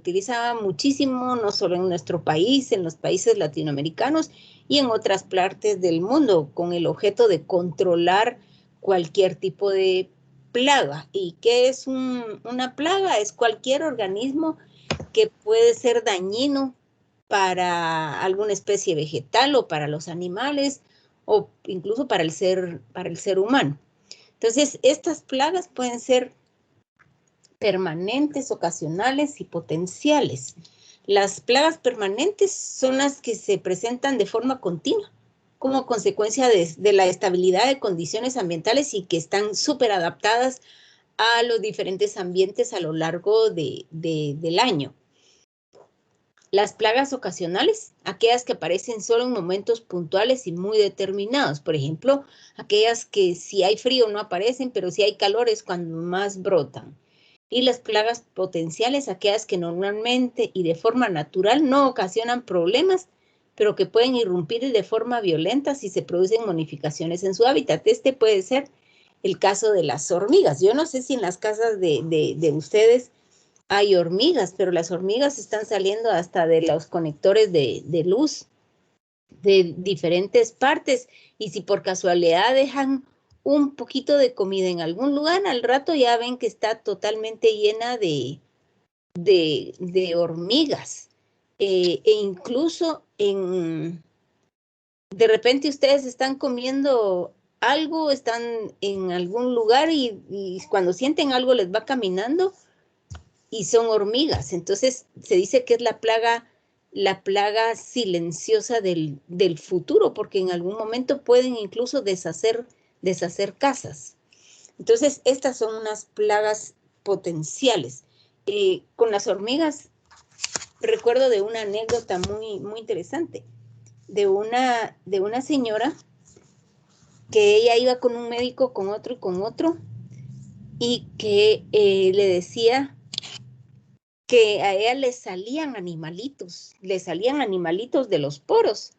utiliza muchísimo, no solo en nuestro país, en los países latinoamericanos y en otras partes del mundo, con el objeto de controlar cualquier tipo de plaga. ¿Y qué es una plaga? Es cualquier organismo que puede ser dañino para alguna especie vegetal o para los animales o incluso para el ser humano. Entonces, estas plagas pueden ser permanentes, ocasionales y potenciales. Las plagas permanentes son las que se presentan de forma continua como consecuencia de la estabilidad de condiciones ambientales y que están súper adaptadas a los diferentes ambientes a lo largo del año. Las plagas ocasionales, aquellas que aparecen solo en momentos puntuales y muy determinados. Por ejemplo, aquellas que si hay frío no aparecen, pero si hay calor es cuando más brotan. Y las plagas potenciales, aquellas que normalmente y de forma natural no ocasionan problemas, pero que pueden irrumpir de forma violenta si se producen modificaciones en su hábitat. Este puede ser el caso de las hormigas. Yo no sé si en las casas de ustedes hay hormigas, pero las hormigas están saliendo hasta de los conectores de luz de diferentes partes y si por casualidad dejan un poquito de comida en algún lugar, al rato ya ven que está totalmente llena de hormigas. E incluso de repente ustedes están comiendo algo, están en algún lugar y cuando sienten algo les va caminando y son hormigas. Entonces se dice que es la plaga silenciosa del futuro, porque en algún momento pueden incluso deshacer casas. Entonces estas son unas plagas potenciales. Con las hormigas recuerdo de una anécdota muy, muy interesante, de una señora que ella iba con un médico, con otro y con otro, y que le decía que a ella le salían animalitos de los poros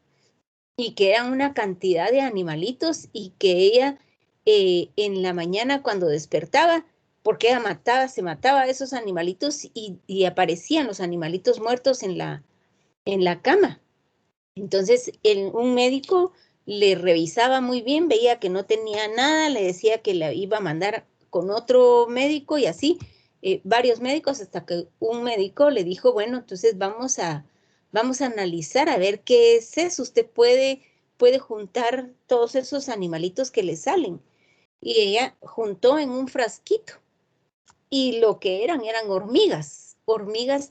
y que eran una cantidad de animalitos y que ella en la mañana cuando despertaba, porque ella se mataba a esos animalitos y aparecían los animalitos muertos en la cama. Entonces un médico le revisaba muy bien, veía que no tenía nada, le decía que la iba a mandar con otro médico y así, varios médicos, hasta que un médico le dijo, bueno, entonces vamos a analizar a ver qué es eso. Usted puede juntar todos esos animalitos que le salen. Y ella juntó en un frasquito y lo que eran hormigas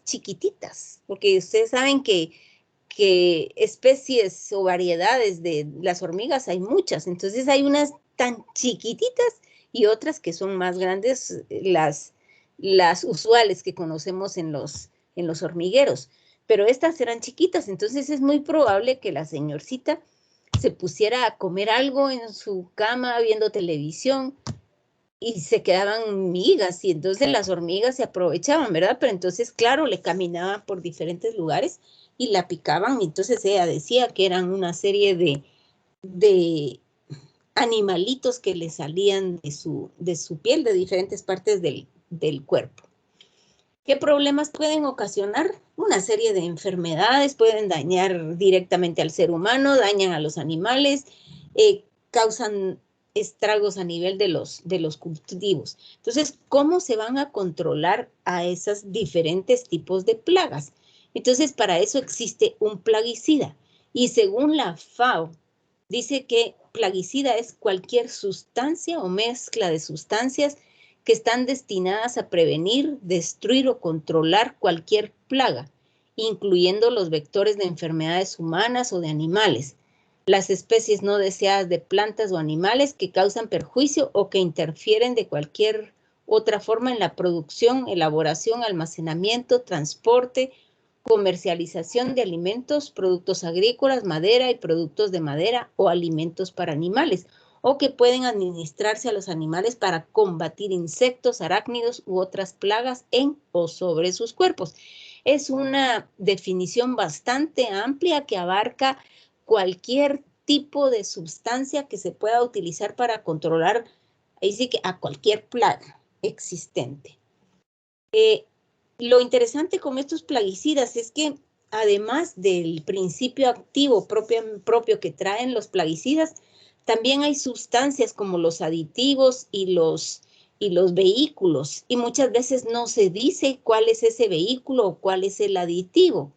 chiquititas, porque ustedes saben que especies o variedades de las hormigas hay muchas, entonces hay unas tan chiquititas y otras que son más grandes, las usuales que conocemos en los hormigueros, pero estas eran chiquitas, entonces es muy probable que la señorcita se pusiera a comer algo en su cama viendo televisión y se quedaban migas y entonces las hormigas se aprovechaban, ¿verdad? Pero entonces, claro, le caminaban por diferentes lugares y la picaban y entonces ella decía que eran una serie de animalitos que le salían de su piel, de diferentes partes del cuerpo. ¿Qué problemas pueden ocasionar? Una serie de enfermedades, pueden dañar directamente al ser humano, dañan a los animales, causan estragos a nivel de los cultivos. Entonces, ¿cómo se van a controlar a esos diferentes tipos de plagas? Entonces, para eso existe un plaguicida. Y según la FAO, dice que plaguicida es cualquier sustancia o mezcla de sustancias que están destinadas a prevenir, destruir o controlar cualquier plaga, incluyendo los vectores de enfermedades humanas o de animales, las especies no deseadas de plantas o animales que causan perjuicio o que interfieren de cualquier otra forma en la producción, elaboración, almacenamiento, transporte, comercialización de alimentos, productos agrícolas, madera y productos de madera o alimentos para animales, o que pueden administrarse a los animales para combatir insectos, arácnidos u otras plagas en o sobre sus cuerpos. Es una definición bastante amplia que abarca cualquier tipo de sustancia que se pueda utilizar para controlar, ahí sí que a cualquier plaga existente. lo interesante con estos plaguicidas es que además del principio activo propio que traen los plaguicidas, también hay sustancias como los aditivos y los vehículos, y muchas veces no se dice cuál es ese vehículo o cuál es el aditivo.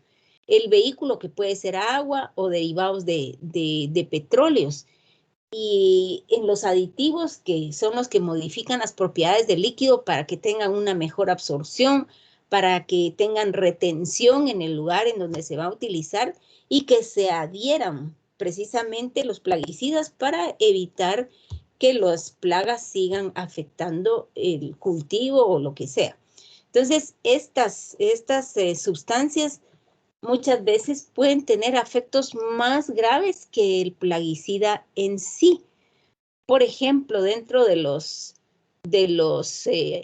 El vehículo, que puede ser agua o derivados de petróleos, y en los aditivos, que son los que modifican las propiedades del líquido para que tengan una mejor absorción, para que tengan retención en el lugar en donde se va a utilizar y que se adhieran precisamente los plaguicidas para evitar que las plagas sigan afectando el cultivo o lo que sea. Entonces, estas sustancias muchas veces pueden tener efectos más graves que el plaguicida en sí. Por ejemplo, dentro de los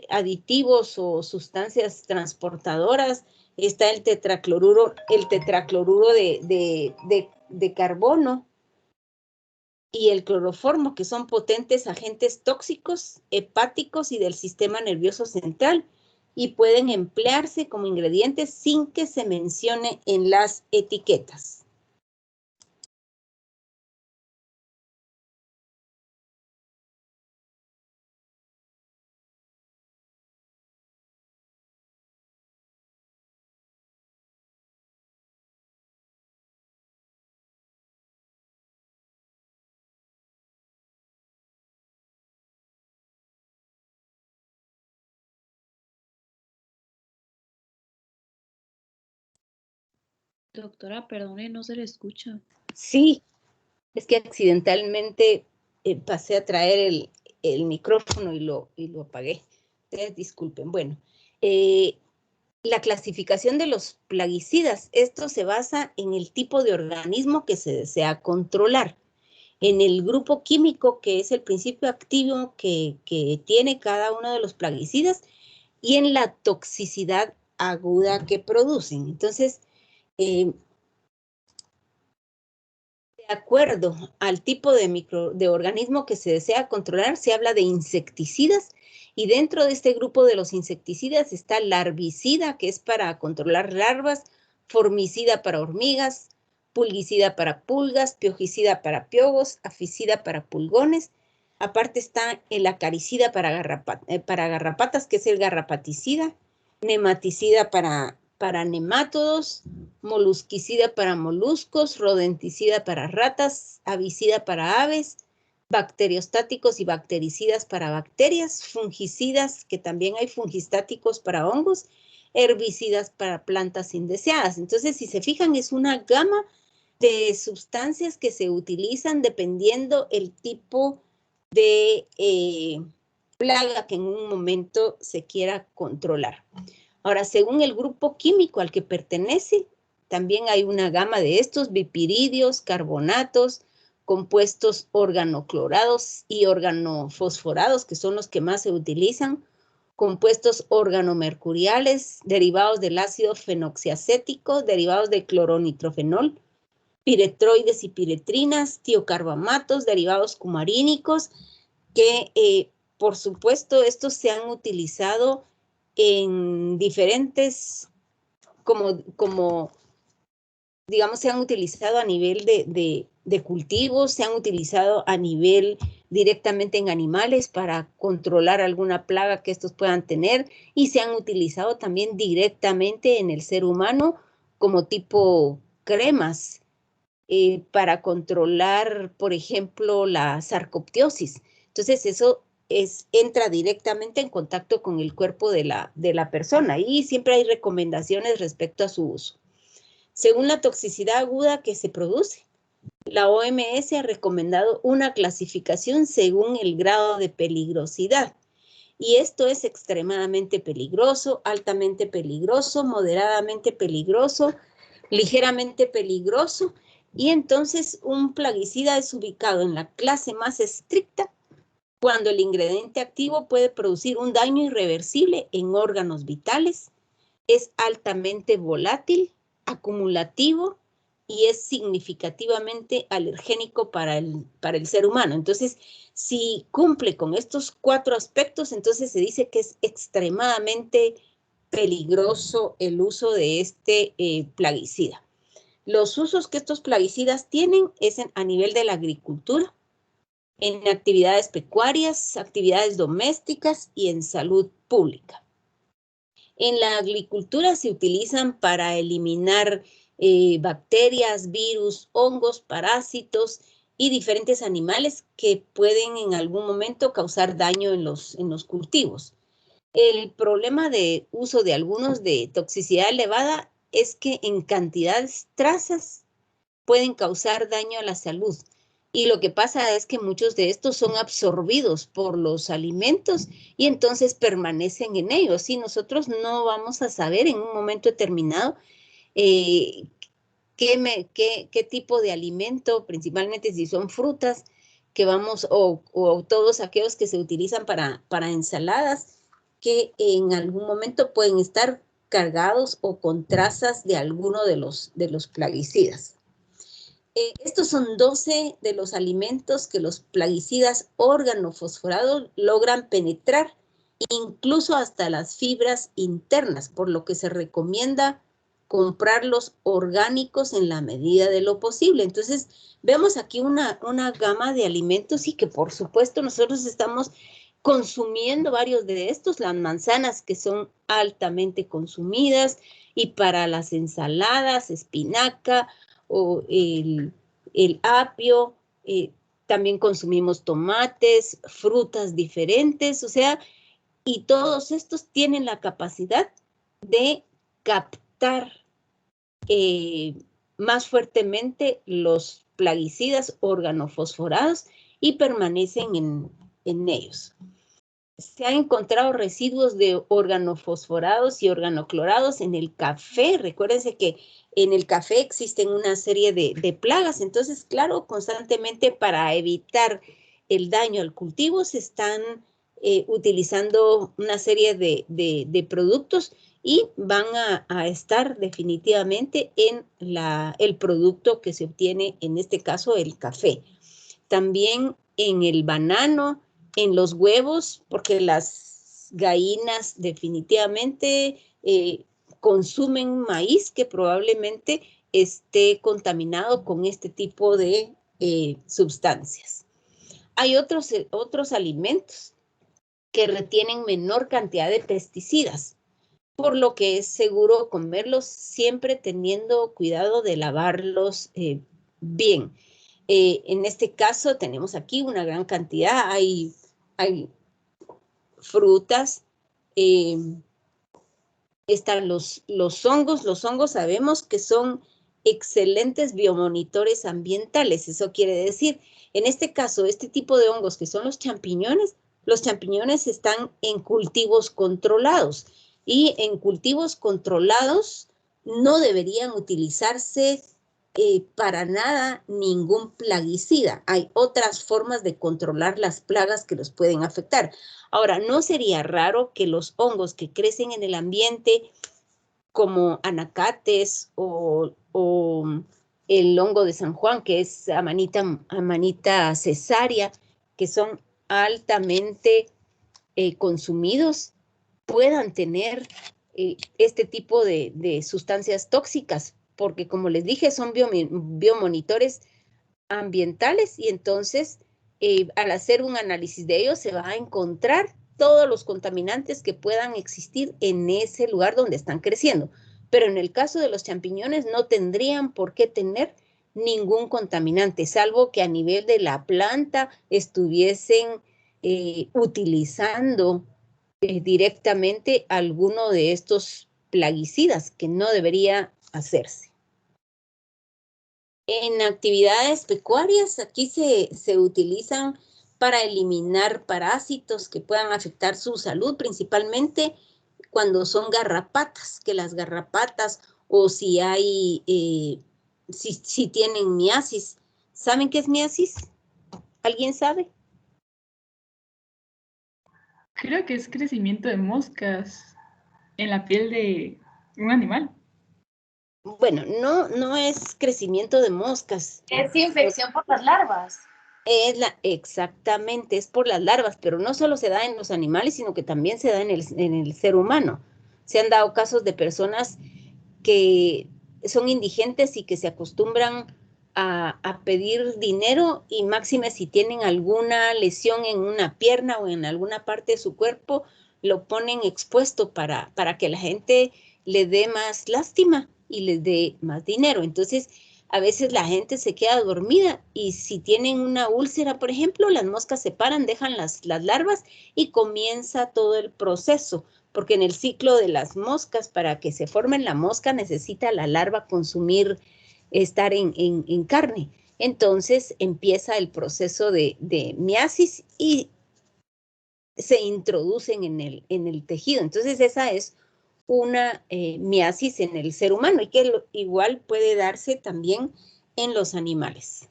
aditivos o sustancias transportadoras está el tetracloruro de carbono y el cloroformo, que son potentes agentes tóxicos, hepáticos y del sistema nervioso central, y pueden emplearse como ingredientes sin que se mencione en las etiquetas. Doctora, perdone, no se le escucha. Sí, es que accidentalmente pasé a traer el micrófono y lo apagué. Ustedes disculpen. Bueno, la clasificación de los plaguicidas, esto se basa en el tipo de organismo que se desea controlar, en el grupo químico, que es el principio activo que tiene cada uno de los plaguicidas, y en la toxicidad aguda que producen. Entonces, de acuerdo al tipo de organismo que se desea controlar, se habla de insecticidas, y dentro de este grupo de los insecticidas está larvicida, que es para controlar larvas, formicida para hormigas, pulgicida para pulgas, piojicida para piojos, aficida para pulgones. Aparte está el acaricida para garrapatas, que es el garrapaticida, nematicida para nemátodos, molusquicida para moluscos, rodenticida para ratas, avicida para aves, bacteriostáticos y bactericidas para bacterias, fungicidas, que también hay fungistáticos para hongos, herbicidas para plantas indeseadas. Entonces, si se fijan, es una gama de sustancias que se utilizan dependiendo el tipo de plaga que en un momento se quiera controlar. Ahora, según el grupo químico al que pertenece, también hay una gama de estos: bipiridios, carbonatos, compuestos organoclorados y organofosforados, que son los que más se utilizan, compuestos organomercuriales, derivados del ácido fenoxiacético, derivados de cloronitrofenol, piretroides y piretrinas, tiocarbamatos, derivados cumarínicos, que por supuesto estos se han utilizado en diferentes, digamos, se han utilizado a nivel de cultivos, se han utilizado a nivel directamente en animales para controlar alguna plaga que estos puedan tener, y se han utilizado también directamente en el ser humano como tipo cremas para controlar, por ejemplo, la sarcoptiosis. Entonces eso entra directamente en contacto con el cuerpo de la persona, y siempre hay recomendaciones respecto a su uso. Según la toxicidad aguda que se produce, la OMS ha recomendado una clasificación según el grado de peligrosidad. Y esto es extremadamente peligroso, altamente peligroso, moderadamente peligroso, ligeramente peligroso. Y entonces un plaguicida es ubicado en la clase más estricta cuando el ingrediente activo puede producir un daño irreversible en órganos vitales, es altamente volátil, acumulativo y es significativamente alergénico para el ser humano. Entonces, si cumple con estos 4 aspectos, entonces se dice que es extremadamente peligroso el uso de este plaguicida. Los usos que estos plaguicidas tienen es a nivel de la agricultura, en actividades pecuarias, actividades domésticas y en salud pública. En la agricultura se utilizan para eliminar bacterias, virus, hongos, parásitos y diferentes animales que pueden en algún momento causar daño en los cultivos. El problema de uso de algunos de toxicidad elevada es que en cantidades trazas pueden causar daño a la salud. Y lo que pasa es que muchos de estos son absorbidos por los alimentos y entonces permanecen en ellos. Y nosotros no vamos a saber en un momento determinado qué tipo de alimento, principalmente si son frutas, que vamos, o todos aquellos que se utilizan para ensaladas, que en algún momento pueden estar cargados o con trazas de alguno de los plaguicidas. Estos son 12 de los alimentos que los plaguicidas organofosforados logran penetrar, incluso hasta las fibras internas, por lo que se recomienda comprarlos orgánicos en la medida de lo posible. Entonces, vemos aquí una gama de alimentos y que por supuesto nosotros estamos consumiendo varios de estos, las manzanas que son altamente consumidas y para las ensaladas, espinaca, o el apio, también consumimos tomates, frutas diferentes, o sea, y todos estos tienen la capacidad de captar más fuertemente los plaguicidas organofosforados y permanecen en ellos. Se han encontrado residuos de organofosforados y organoclorados en el café. Recuérdense que en el café existen una serie de plagas. Entonces, claro, constantemente para evitar el daño al cultivo se están utilizando una serie de productos y van a estar definitivamente en el producto que se obtiene, en este caso el café. También en el banano, en los huevos, porque las gallinas definitivamente consumen maíz que probablemente esté contaminado con este tipo de sustancias. Hay otros alimentos que retienen menor cantidad de pesticidas, por lo que es seguro comerlos siempre teniendo cuidado de lavarlos bien. En este caso tenemos aquí una gran cantidad, hay frutas, están los hongos sabemos que son excelentes biomonitores ambientales, eso quiere decir, en este caso, este tipo de hongos que son los champiñones están en cultivos controlados y en cultivos controlados no deberían utilizarse para nada ningún plaguicida. Hay otras formas de controlar las plagas que los pueden afectar. Ahora, no sería raro que los hongos que crecen en el ambiente, como anacates o el hongo de San Juan, que es Amanita cesárea, que son altamente consumidos, puedan tener este tipo de sustancias tóxicas, porque como les dije, son biomonitores ambientales y entonces al hacer un análisis de ellos se va a encontrar todos los contaminantes que puedan existir en ese lugar donde están creciendo. Pero en el caso de los champiñones no tendrían por qué tener ningún contaminante, salvo que a nivel de la planta estuviesen utilizando directamente alguno de estos plaguicidas, que no debería hacerse. En actividades pecuarias, aquí se utilizan para eliminar parásitos que puedan afectar su salud, principalmente cuando son garrapatas, que las garrapatas o si hay, si tienen miasis. ¿Saben qué es miasis? ¿Alguien sabe? Creo que es crecimiento de moscas en la piel de un animal. Bueno, no es crecimiento de moscas. Es infección por las larvas. Exactamente, es por las larvas, pero no solo se da en los animales, sino que también se da en el ser humano. se han dado casos de personas que son indigentes y que se acostumbran a pedir dinero, y máxime si tienen alguna lesión en una pierna o en alguna parte de su cuerpo, lo ponen expuesto para que la gente le dé más lástima y les dé más dinero. Entonces, a veces la gente se queda dormida y si tienen una úlcera, por ejemplo, las moscas se paran, dejan las larvas y comienza todo el proceso, porque en el ciclo de las moscas, para que se formen la mosca, necesita la larva consumir, estar en carne. Entonces empieza el proceso de miasis y se introducen en el tejido. Entonces esa es una miasis en el ser humano y que igual puede darse también en los animales.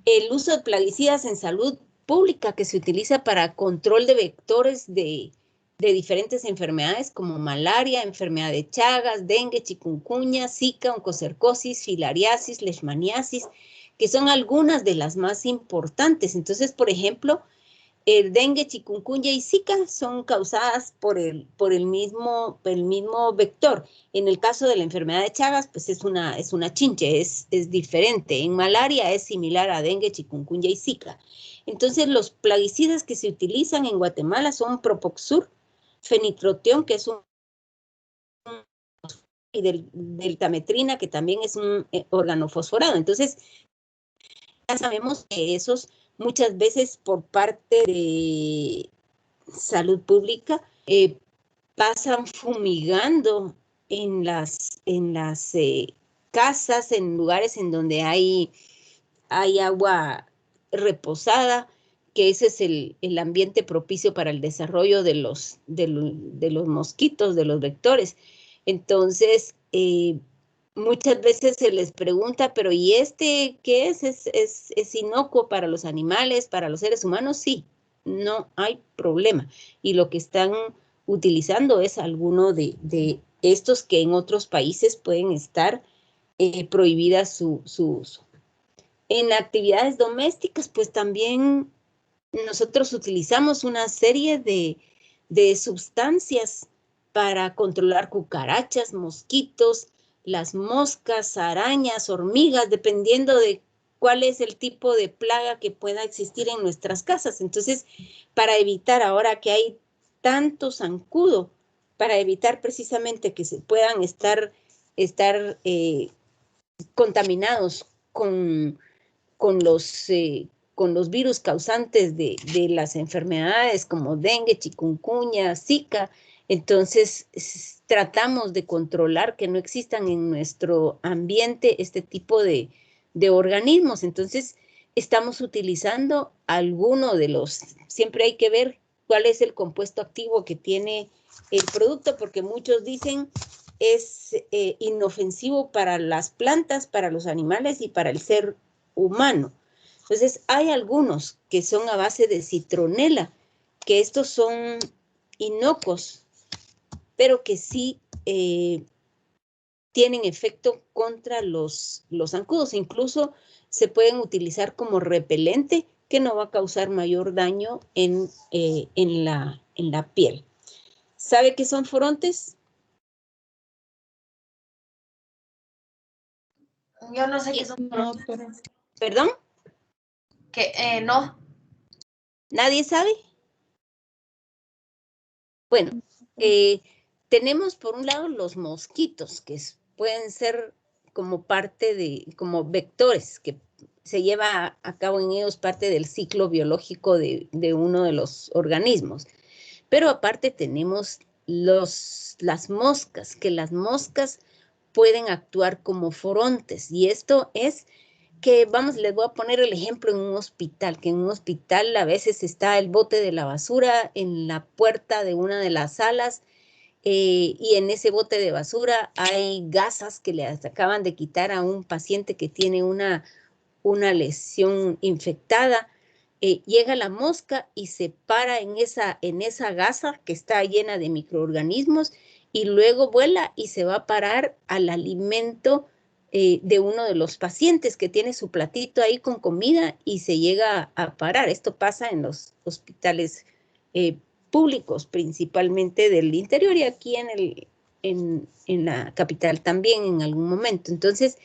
El uso de plaguicidas en salud pública, que se utiliza para control de vectores de diferentes enfermedades como malaria, enfermedad de Chagas, dengue, chikungunya, zika, oncocercosis, filariasis, leishmaniasis, que son algunas de las más importantes. Entonces, por ejemplo, el dengue, chikungunya y zika son causadas por el mismo vector. En el caso de la enfermedad de Chagas, pues es una chinche, es diferente. En malaria es similar a dengue, chikungunya y zika. Entonces, los plaguicidas que se utilizan en Guatemala son Propoxur, fenitrotión, que es y deltametrina, que también es un organofosforado. Entonces, ya sabemos que esos muchas veces por parte de salud pública pasan fumigando en las casas, en lugares en donde hay agua reposada, que ese es el ambiente propicio para el desarrollo de los mosquitos, de los vectores. Entonces, muchas veces se les pregunta, pero ¿y este qué es? ¿Es inocuo para los animales, para los seres humanos? Sí, no hay problema. Y lo que están utilizando es alguno de estos que en otros países pueden estar prohibidas su uso. En actividades domésticas, pues también nosotros utilizamos una serie de sustancias para controlar cucarachas, mosquitos, las moscas, arañas, hormigas, dependiendo de cuál es el tipo de plaga que pueda existir en nuestras casas. Entonces, para evitar ahora que hay tanto zancudo, para evitar precisamente que se puedan estar contaminados con los virus causantes de las enfermedades como dengue, chikungunya, zika. Entonces, tratamos de controlar que no existan en nuestro ambiente este tipo de organismos. Entonces, estamos utilizando alguno de los, siempre hay que ver cuál es el compuesto activo que tiene el producto, porque muchos dicen es inofensivo para las plantas, para los animales y para el ser humano. Entonces, hay algunos que son a base de citronela, que estos son inocuos, pero que sí tienen efecto contra los zancudos. Incluso se pueden utilizar como repelente, que no va a causar mayor daño en la piel. ¿Sabe qué son forontes? Yo no sé qué son. No, pero ¿Perdón? No. ¿Nadie sabe? Bueno, tenemos por un lado los mosquitos, que pueden ser como parte como vectores, que se lleva a cabo en ellos parte del ciclo biológico de uno de los organismos. Pero aparte tenemos las moscas, que las moscas pueden actuar como forontes, y esto es que, vamos, les voy a poner el ejemplo en un hospital, que en un hospital a veces está el bote de la basura en la puerta de una de las salas, y en ese bote de basura hay gasas que le acaban de quitar a un paciente que tiene una lesión infectada. Llega la mosca y se para en esa gasa que está llena de microorganismos, y luego vuela y se va a parar al alimento de uno de los pacientes que tiene su platito ahí con comida y se llega a parar. Esto pasa en los hospitales públicos, principalmente del interior y aquí en la capital también en algún momento. Entonces,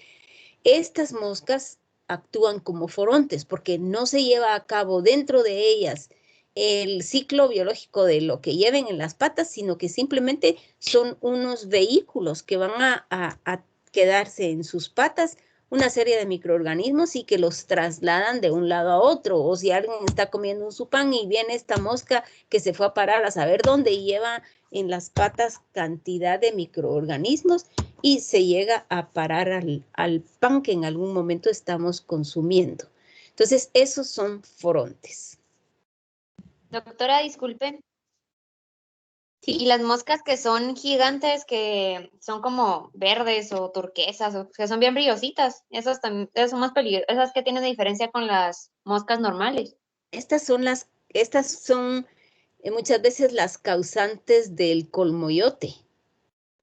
estas moscas actúan como forontes porque no se lleva a cabo dentro de ellas el ciclo biológico de lo que lleven en las patas, sino que simplemente son unos vehículos que van a quedarse en sus patas una serie de microorganismos y que los trasladan de un lado a otro. O si alguien está comiendo un supán y viene esta mosca que se fue a parar a saber dónde y lleva en las patas cantidad de microorganismos y se llega a parar al pan que en algún momento estamos consumiendo. Entonces, esos son forontes. Doctora, disculpe. ¿Sí? Y las moscas que son gigantes, que son como verdes o turquesas, o que son bien brillositas, esas son más peligrosas, esas que tienen diferencia con las moscas normales. Estas son muchas veces las causantes del colmoyote.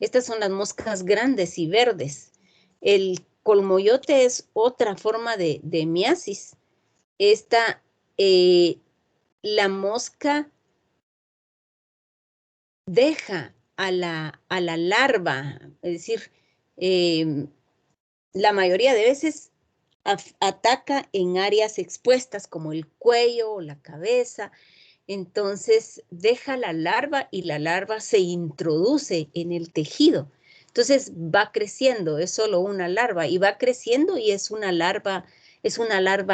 Estas son las moscas grandes y verdes. El colmoyote es otra forma de miasis. La mosca deja a la larva, es decir, la mayoría de veces ataca en áreas expuestas como el cuello o la cabeza. Entonces deja la larva y la larva se introduce en el tejido. Entonces va creciendo, es solo una larva y va creciendo y es una larva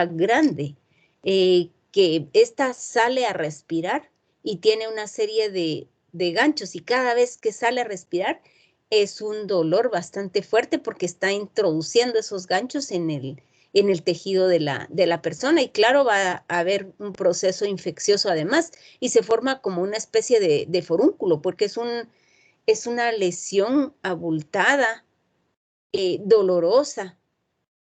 grande que esta sale a respirar y tiene una serie de ganchos y cada vez que sale a respirar es un dolor bastante fuerte porque está introduciendo esos ganchos en el tejido de la persona y claro, va a haber un proceso infeccioso además y se forma como una especie de forúnculo porque es una lesión abultada, dolorosa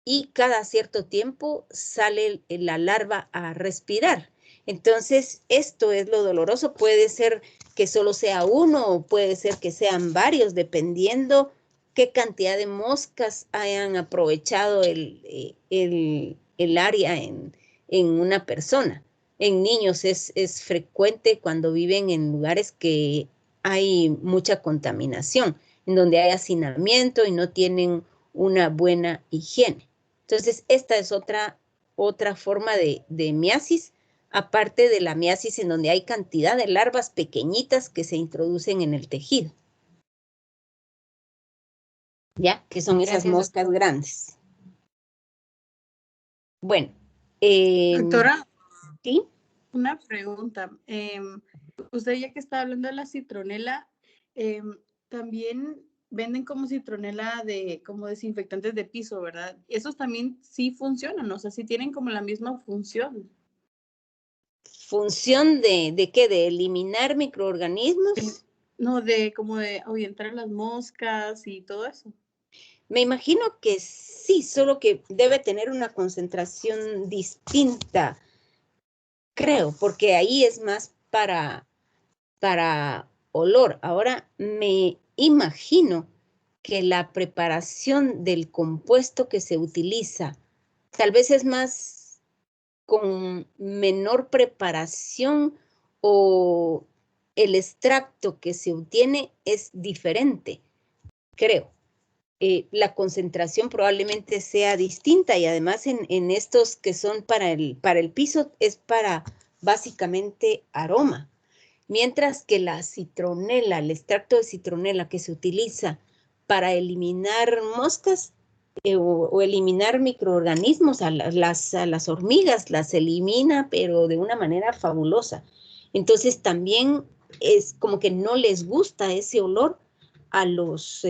y cada cierto tiempo sale la larva a respirar. Entonces, esto es lo doloroso. Puede ser que solo sea uno o puede ser que sean varios, dependiendo qué cantidad de moscas hayan aprovechado el área en una persona. En niños es frecuente cuando viven en lugares que hay mucha contaminación, en donde hay hacinamiento y no tienen una buena higiene. Entonces, esta es otra forma de miasis, aparte de la miasis en donde hay cantidad de larvas pequeñitas que se introducen en el tejido. ¿Ya? Que son esas moscas grandes. Bueno. Doctora, ¿sí? Una pregunta. Usted ya que está hablando de la citronela, también venden como citronela como desinfectantes de piso, ¿verdad? Esos también sí funcionan, o sea, sí tienen como la misma función. ¿Función de qué? ¿De eliminar microorganismos? No, como de ahuyentar a las moscas y todo eso. Me imagino que sí, solo que debe tener una concentración distinta, creo, porque ahí es más para olor. Ahora me imagino que la preparación del compuesto que se utiliza tal vez es más con menor preparación o el extracto que se obtiene es diferente, creo. La concentración probablemente sea distinta y además en estos que son para el piso es para básicamente aroma. Mientras que la citronela, el extracto de citronela que se utiliza para eliminar moscas o eliminar microorganismos, a las hormigas las elimina, pero de una manera fabulosa. Entonces también es como que no les gusta ese olor a los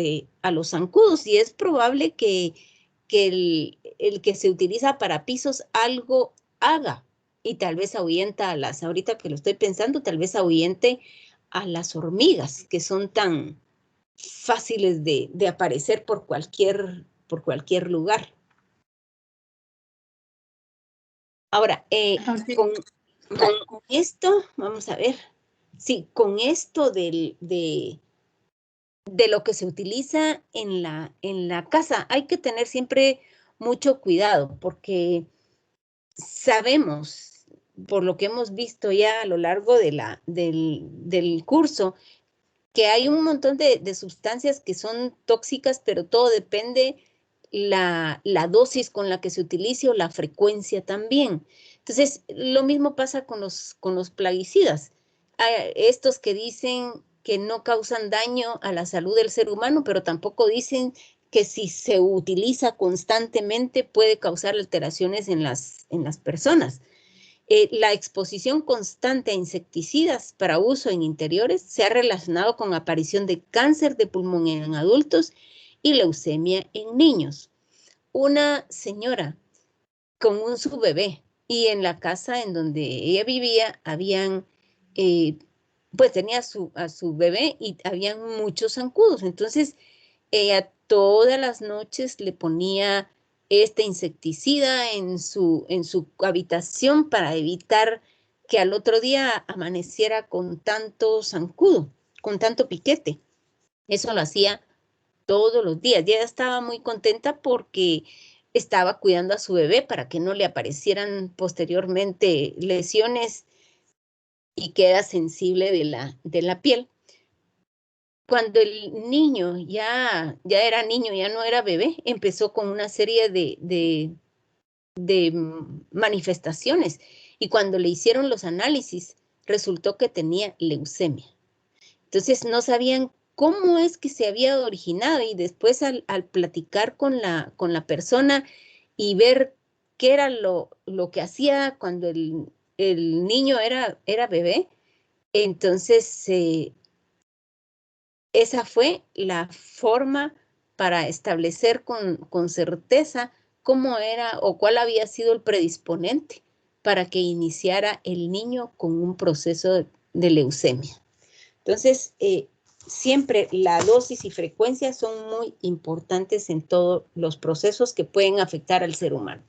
zancudos y es probable que el que se utiliza para pisos algo haga y tal vez ahuyenta ahorita que lo estoy pensando, tal vez ahuyente a las hormigas que son tan fáciles de aparecer por cualquier lugar. Ahora, con esto, vamos a ver, sí, con esto de lo que se utiliza en la casa, hay que tener siempre mucho cuidado porque sabemos por lo que hemos visto ya a lo largo de del curso, que hay un montón de sustancias que son tóxicas, pero todo depende la dosis con la que se utilice o la frecuencia también. Entonces, lo mismo pasa con los plaguicidas. Hay estos que dicen que no causan daño a la salud del ser humano, pero tampoco dicen que si se utiliza constantemente puede causar alteraciones en las personas. La exposición constante a insecticidas para uso en interiores se ha relacionado con aparición de cáncer de pulmón en adultos y leucemia en niños. Una señora con su bebé y en la casa en donde ella vivía pues tenía a su bebé y habían muchos zancudos. Entonces ella todas las noches le ponía este insecticida en su habitación para evitar que al otro día amaneciera con tanto zancudo, con tanto piquete. Eso lo hacía todos los días. Y ella estaba muy contenta porque estaba cuidando a su bebé para que no le aparecieran posteriormente lesiones y queda sensible de la piel. Cuando el niño ya era niño, ya no era bebé, empezó con una serie de manifestaciones y cuando le hicieron los análisis resultó que tenía leucemia. Entonces no sabían cómo es que se había originado y después al platicar con la persona y ver qué era lo que hacía cuando el niño era bebé, entonces esa fue la forma para establecer con certeza cómo era o cuál había sido el predisponente para que iniciara el niño con un proceso de leucemia. Entonces, siempre la dosis y frecuencia son muy importantes en todos los procesos que pueden afectar al ser humano.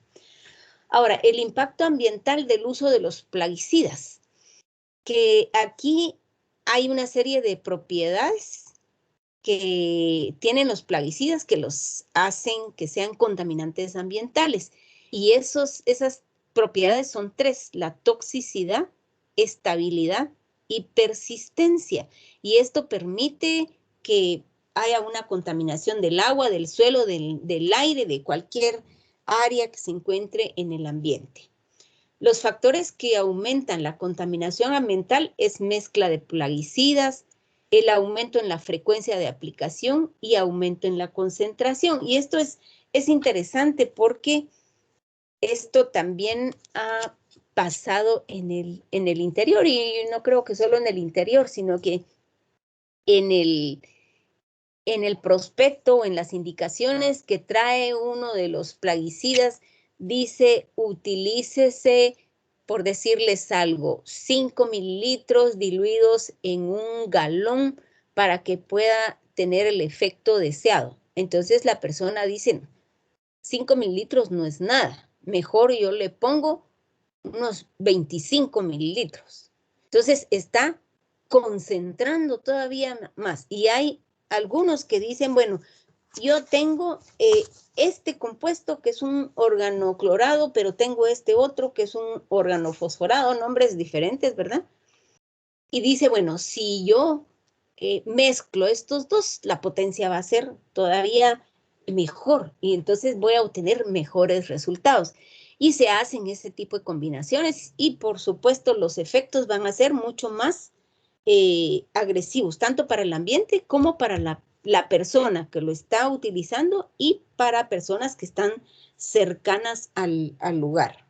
Ahora, el impacto ambiental del uso de los plaguicidas, que aquí hay una serie de propiedades que tienen los plaguicidas que los hacen que sean contaminantes ambientales. Y esas propiedades son 3, la toxicidad, estabilidad y persistencia. Y esto permite que haya una contaminación del agua, del suelo, del aire, de cualquier área que se encuentre en el ambiente. Los factores que aumentan la contaminación ambiental es mezcla de plaguicidas, el aumento en la frecuencia de aplicación y aumento en la concentración. Y esto es interesante porque esto también ha pasado en el interior, y no creo que solo en el interior, sino que en el prospecto o en las indicaciones que trae uno de los plaguicidas, dice utilícese, por decirles algo, 5 mililitros diluidos en un galón para que pueda tener el efecto deseado. Entonces la persona dice, 5 mililitros no es nada, mejor yo le pongo unos 25 mililitros. Entonces está concentrando todavía más. Y hay algunos que dicen, bueno, yo tengo este compuesto que es un organoclorado, pero tengo este otro que es un organofosforado, nombres diferentes, ¿verdad? Y dice, bueno, si yo mezclo estos dos, la potencia va a ser todavía mejor y entonces voy a obtener mejores resultados. Y se hacen ese tipo de combinaciones y por supuesto los efectos van a ser mucho más agresivos, tanto para el ambiente como para la persona que lo está utilizando y para personas que están cercanas al lugar.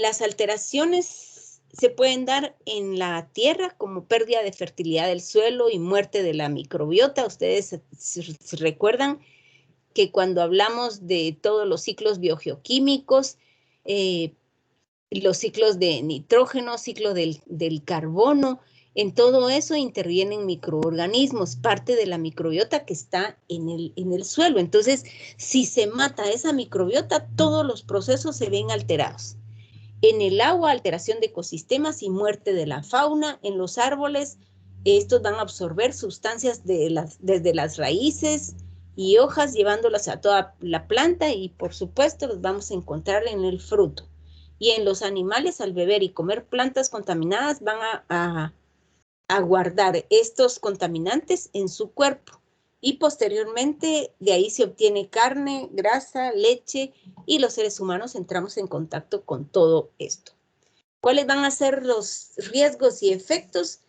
Las alteraciones se pueden dar en la tierra como pérdida de fertilidad del suelo y muerte de la microbiota. Ustedes se recuerdan que cuando hablamos de todos los ciclos biogeoquímicos, los ciclos de nitrógeno, ciclo del carbono, en todo eso intervienen microorganismos, parte de la microbiota que está en el suelo. Entonces, si se mata esa microbiota, todos los procesos se ven alterados. En el agua, alteración de ecosistemas y muerte de la fauna. En los árboles, estos van a absorber sustancias desde las raíces y hojas, llevándolas a toda la planta y, por supuesto, los vamos a encontrar en el fruto. Y en los animales, al beber y comer plantas contaminadas, van a guardar estos contaminantes en su cuerpo. Y posteriormente de ahí se obtiene carne, grasa, leche, y los seres humanos entramos en contacto con todo esto. ¿Cuáles van a ser los riesgos y efectos?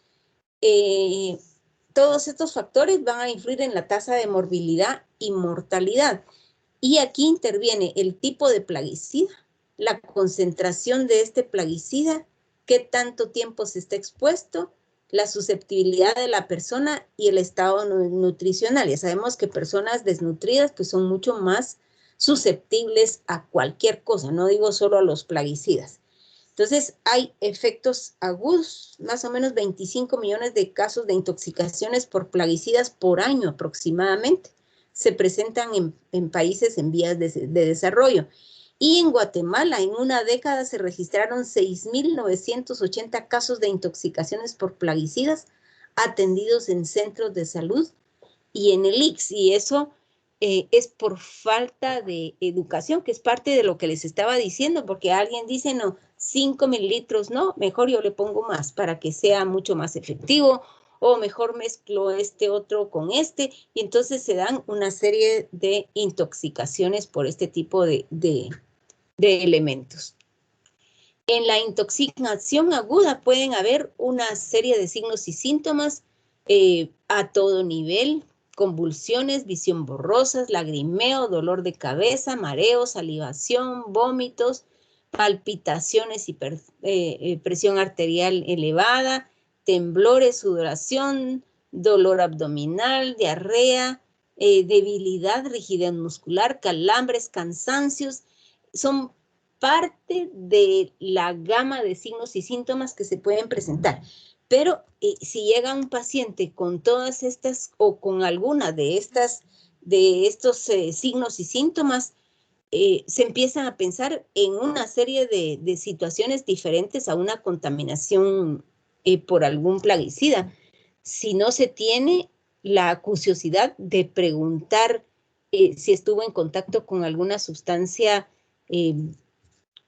Todos estos factores van a influir en la tasa de morbilidad y mortalidad. Y aquí interviene el tipo de plaguicida, la concentración de este plaguicida, qué tanto tiempo se está expuesto, la susceptibilidad de la persona y el estado nutricional. Ya sabemos que personas desnutridas pues son mucho más susceptibles a cualquier cosa, no digo solo a los plaguicidas. Entonces hay efectos agudos, más o menos 25 millones de casos de intoxicaciones por plaguicidas por año aproximadamente. Se presentan en países en vías de desarrollo. Y en Guatemala, en una década, se registraron 6.980 casos de intoxicaciones por plaguicidas atendidos en centros de salud y en el ICS. Y eso es por falta de educación, que es parte de lo que les estaba diciendo, porque alguien dice, no, 5 mililitros, no, mejor yo le pongo más para que sea mucho más efectivo, o mejor mezclo este otro con este, y entonces se dan una serie de intoxicaciones por este tipo de elementos. En la intoxicación aguda pueden haber una serie de signos y síntomas a todo nivel: convulsiones, visión borrosa, lagrimeo, dolor de cabeza, mareo, salivación, vómitos, palpitaciones y presión arterial elevada, temblores, sudoración, dolor abdominal, diarrea, debilidad, rigidez muscular, calambres, cansancios. Son parte de la gama de signos y síntomas que se pueden presentar. Pero si llega un paciente con todas estas o con alguna de estos signos y síntomas, se empiezan a pensar en una serie de situaciones diferentes a una contaminación por algún plaguicida. Si no se tiene la curiosidad de preguntar si estuvo en contacto con alguna sustancia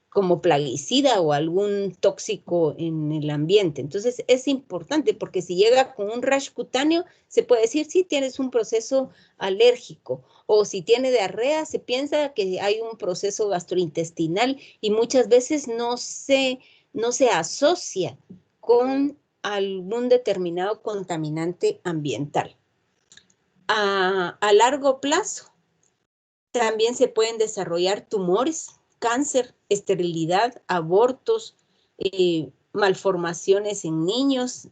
como plaguicida o algún tóxico en el ambiente. Entonces es importante, porque si llega con un rash cutáneo, se puede decir si tienes un proceso alérgico, o si tiene diarrea, se piensa que hay un proceso gastrointestinal, y muchas veces no se asocia con algún determinado contaminante ambiental. A largo plazo también se pueden desarrollar tumores, cáncer, esterilidad, abortos, malformaciones en niños,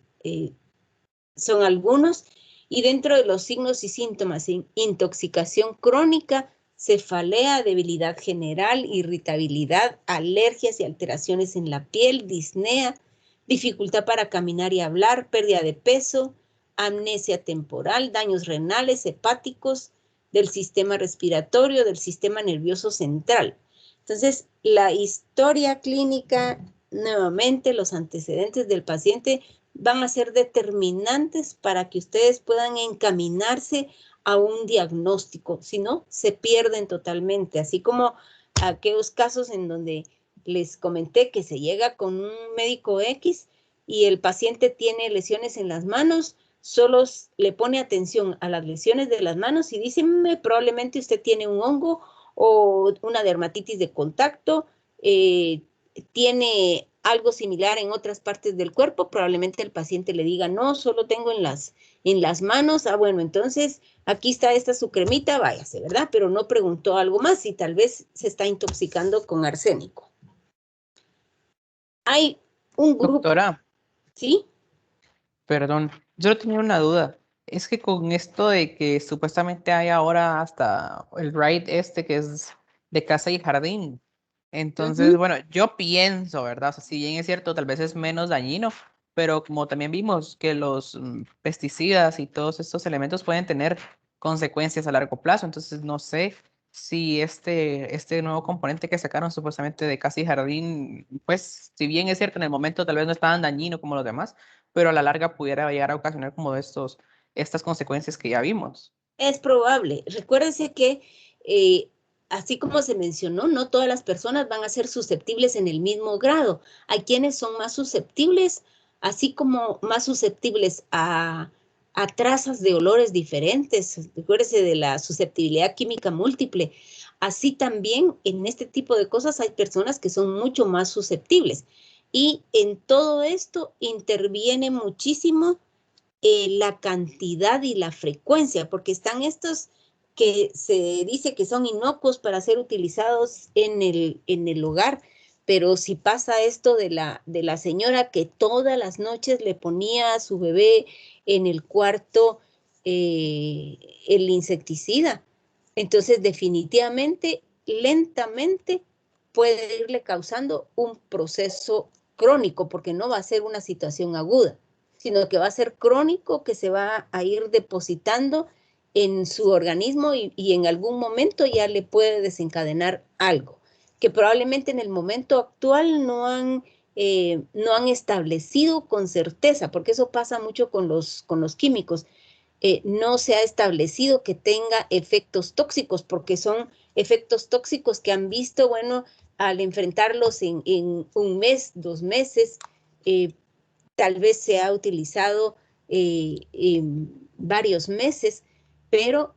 son algunos. Y dentro de los signos y síntomas, intoxicación crónica, cefalea, debilidad general, irritabilidad, alergias y alteraciones en la piel, disnea, dificultad para caminar y hablar, pérdida de peso, amnesia temporal, daños renales, hepáticos, del sistema respiratorio, del sistema nervioso central. Entonces, la historia clínica, nuevamente, los antecedentes del paciente van a ser determinantes para que ustedes puedan encaminarse a un diagnóstico. Si no, se pierden totalmente, así como aquellos casos en donde les comenté que se llega con un médico X y el paciente tiene lesiones en las manos, solo le pone atención a las lesiones de las manos y dice, probablemente usted tiene un hongo o una dermatitis de contacto, tiene algo similar en otras partes del cuerpo. Probablemente el paciente le diga, no, solo tengo en las manos. Ah, bueno, entonces aquí está su cremita, váyase, ¿verdad? Pero no preguntó algo más y tal vez se está intoxicando con arsénico. Hay un grupo. Doctora, ¿Sí? perdón, yo tenía una duda. Es que con esto de que supuestamente hay ahora hasta el ride que es de casa y jardín. Entonces, bueno, yo pienso, ¿verdad? O sea, si bien es cierto, tal vez es menos dañino, pero como también vimos que los pesticidas y todos estos elementos pueden tener consecuencias a largo plazo, entonces no sé si este nuevo componente que sacaron supuestamente de casa y jardín, pues si bien es cierto, en el momento tal vez no es tan dañino como los demás, pero a la larga pudiera llegar a ocasionar como estas consecuencias que ya vimos. Es probable. Recuérdense que así como se mencionó, no todas las personas van a ser susceptibles en el mismo grado. Hay quienes son más susceptibles, así como más susceptibles a trazas de olores diferentes. Recuérdese de la susceptibilidad química múltiple. Así también en este tipo de cosas hay personas que son mucho más susceptibles. Y en todo esto interviene muchísimo la cantidad y la frecuencia, porque están estos que se dice que son inocuos para ser utilizados en el hogar, pero si pasa esto de la señora que todas las noches le ponía a su bebé en el cuarto el insecticida, entonces definitivamente, lentamente puede irle causando un proceso crónico, porque no va a ser una situación aguda, sino que va a ser crónico, que se va a ir depositando en su organismo y en algún momento ya le puede desencadenar algo, que probablemente en el momento actual no han establecido con certeza, porque eso pasa mucho con los químicos. No se ha establecido que tenga efectos tóxicos, porque son efectos tóxicos que han visto, bueno, al enfrentarlos en un mes, 2 meses, tal vez se ha utilizado varios meses, pero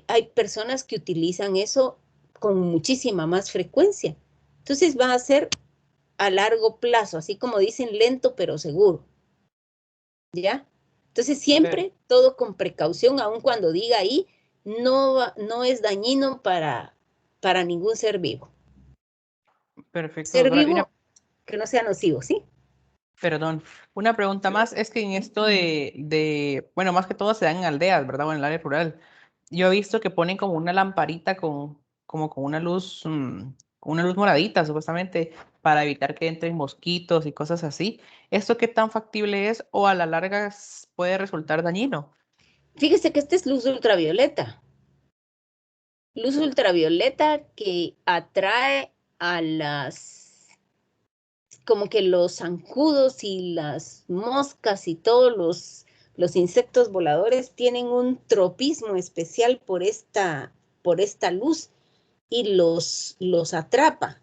hay personas que utilizan eso con muchísima más frecuencia. Entonces va a ser a largo plazo, así como dicen, lento pero seguro. ¿Ya? Entonces siempre todo con precaución, aun cuando diga ahí, no es dañino para ningún ser vivo. Perfecto, Ser doctora. vivo que no sea nocivo, ¿sí? Perdón, una pregunta más, es que en esto bueno, más que todo se dan en aldeas, ¿verdad? O en el área rural. Yo he visto que ponen como una lamparita como con una luz moradita, supuestamente, para evitar que entren mosquitos y cosas así. ¿Esto qué tan factible es o a la larga puede resultar dañino? Fíjese que esta es luz ultravioleta. Luz ultravioleta que atrae a como que los zancudos y las moscas y todos los insectos voladores tienen un tropismo especial por esta luz y los atrapa.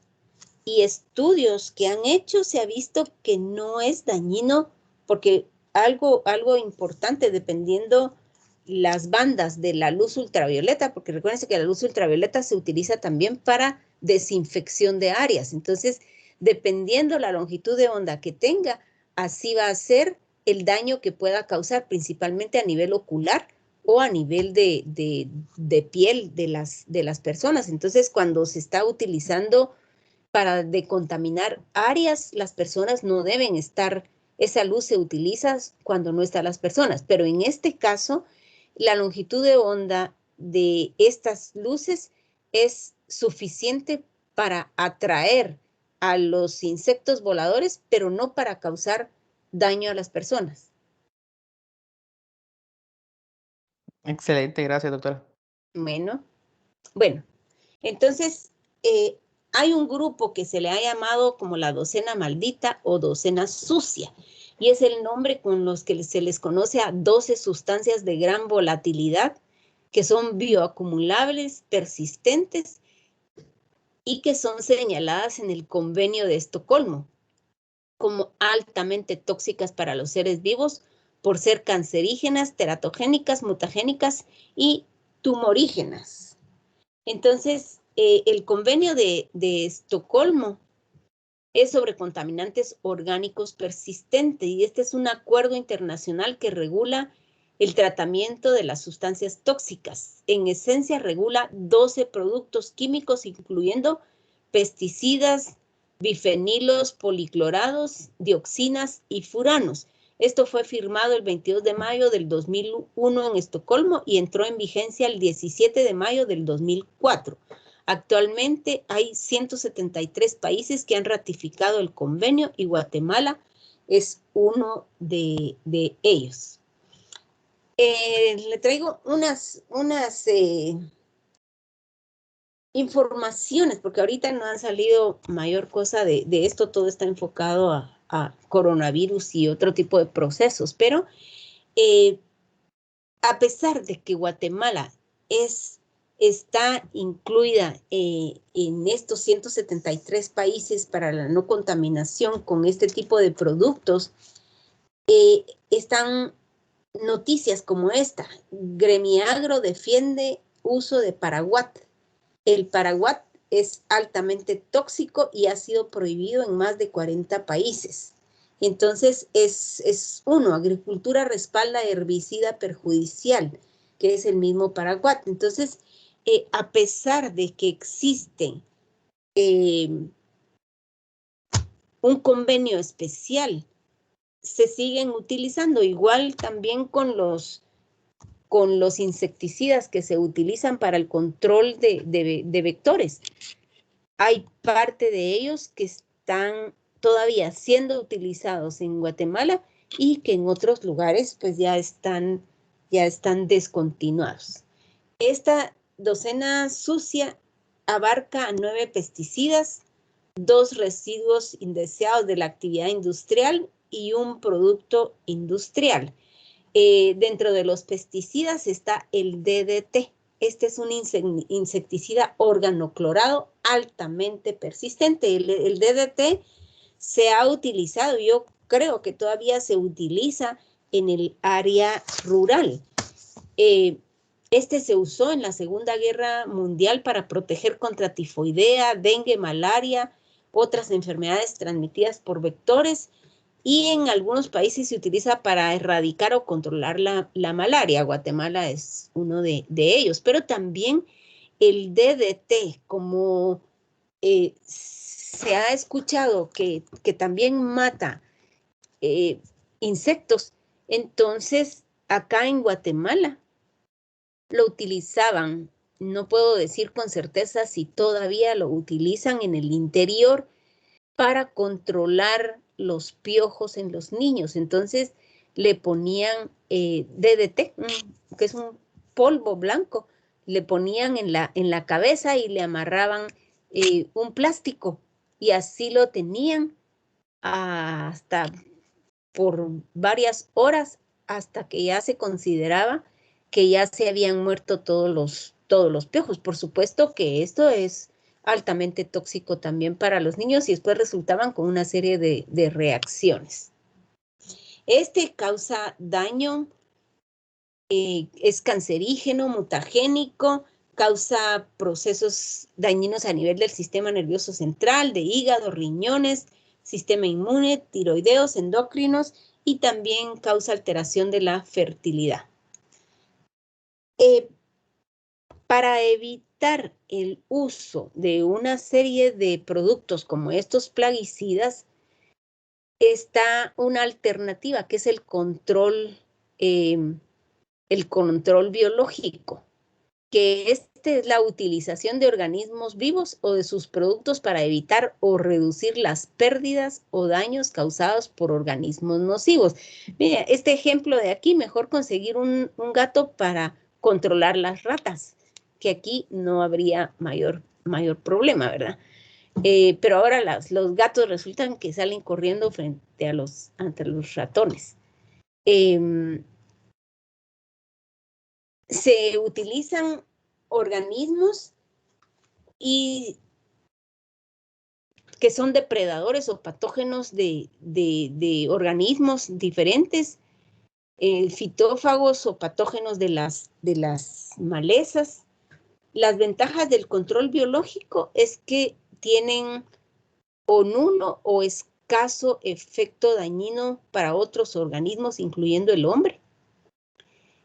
Y estudios que han hecho se ha visto que no es dañino, porque algo importante, dependiendo las bandas de la luz ultravioleta, porque recuérdense que la luz ultravioleta se utiliza también para desinfección de áreas. Entonces, dependiendo la longitud de onda que tenga, así va a ser el daño que pueda causar, principalmente a nivel ocular o a nivel de piel de las personas. Entonces, cuando se está utilizando para decontaminar áreas, las personas no deben estar, esa luz se utiliza cuando no están las personas, pero en este caso, la longitud de onda de estas luces es suficiente para atraer a los insectos voladores, pero no para causar daño a las personas. Excelente, gracias, doctora. Bueno, entonces hay un grupo que se le ha llamado como la docena maldita o docena sucia, y es el nombre con los que se les conoce a 12 sustancias de gran volatilidad que son bioacumulables, persistentes y que son señaladas en el Convenio de Estocolmo como altamente tóxicas para los seres vivos por ser cancerígenas, teratogénicas, mutagénicas y tumorígenas. Entonces, el convenio de Estocolmo es sobre contaminantes orgánicos persistentes y este es un acuerdo internacional que regula el tratamiento de las sustancias tóxicas. En esencia, regula 12 productos químicos, incluyendo pesticidas, bifenilos, policlorados, dioxinas y furanos. Esto fue firmado el 22 de mayo del 2001 en Estocolmo y entró en vigencia el 17 de mayo del 2004. Actualmente hay 173 países que han ratificado el convenio y Guatemala es uno de ellos. Le traigo unas informaciones, porque ahorita no han salido mayor cosa de esto, todo está enfocado a coronavirus y otro tipo de procesos, pero a pesar de que Guatemala es está incluida en estos 173 países para la no contaminación con este tipo de productos, están noticias como esta. Gremiagro defiende uso de paraguat. El paraguat es altamente tóxico y ha sido prohibido en más de 40 países. Entonces, agricultura respalda herbicida perjudicial, que es el mismo paraguat. Entonces, a pesar de que existe un convenio especial, se siguen utilizando, igual también con los insecticidas que se utilizan para el control de vectores. Hay parte de ellos que están todavía siendo utilizados en Guatemala y que en otros lugares pues ya están descontinuados. Esta docena sucia abarca 9 pesticidas, 2 residuos indeseados de la actividad industrial y un producto industrial. Dentro de los pesticidas está el DDT. Este es un insecticida organoclorado altamente persistente. El DDT se ha utilizado, yo creo que todavía se utiliza en el área rural. Este se usó en la Segunda Guerra Mundial para proteger contra tifoidea, dengue, malaria, otras enfermedades transmitidas por vectores, y en algunos países se utiliza para erradicar o controlar la malaria. Guatemala es uno de ellos, pero también el DDT, como se ha escuchado que también mata insectos, entonces acá en Guatemala lo utilizaban, no puedo decir con certeza si todavía lo utilizan en el interior para controlar los piojos en los niños. Entonces le ponían DDT, que es un polvo blanco, le ponían en la cabeza y le amarraban un plástico y así lo tenían hasta por varias horas hasta que ya se consideraba que ya se habían muerto todos los piojos. Por supuesto que esto es altamente tóxico también para los niños y después resultaban con una serie de reacciones. Este causa daño, es cancerígeno, mutagénico, causa procesos dañinos a nivel del sistema nervioso central, de hígado, riñones, sistema inmune, tiroideos, endocrinos y también causa alteración de la fertilidad. Para evitar el uso de una serie de productos como estos plaguicidas, está una alternativa que es el control biológico, que es la utilización de organismos vivos o de sus productos para evitar o reducir las pérdidas o daños causados por organismos nocivos. Mira, este ejemplo de aquí, mejor conseguir un gato para controlar las ratas, que aquí no habría mayor problema, ¿verdad? Pero ahora los gatos resultan que salen corriendo frente ante los ratones. Se utilizan organismos y que son depredadores o patógenos de organismos diferentes, fitófagos o patógenos de las malezas. Las ventajas del control biológico es que tienen o nulo o escaso efecto dañino para otros organismos, incluyendo el hombre.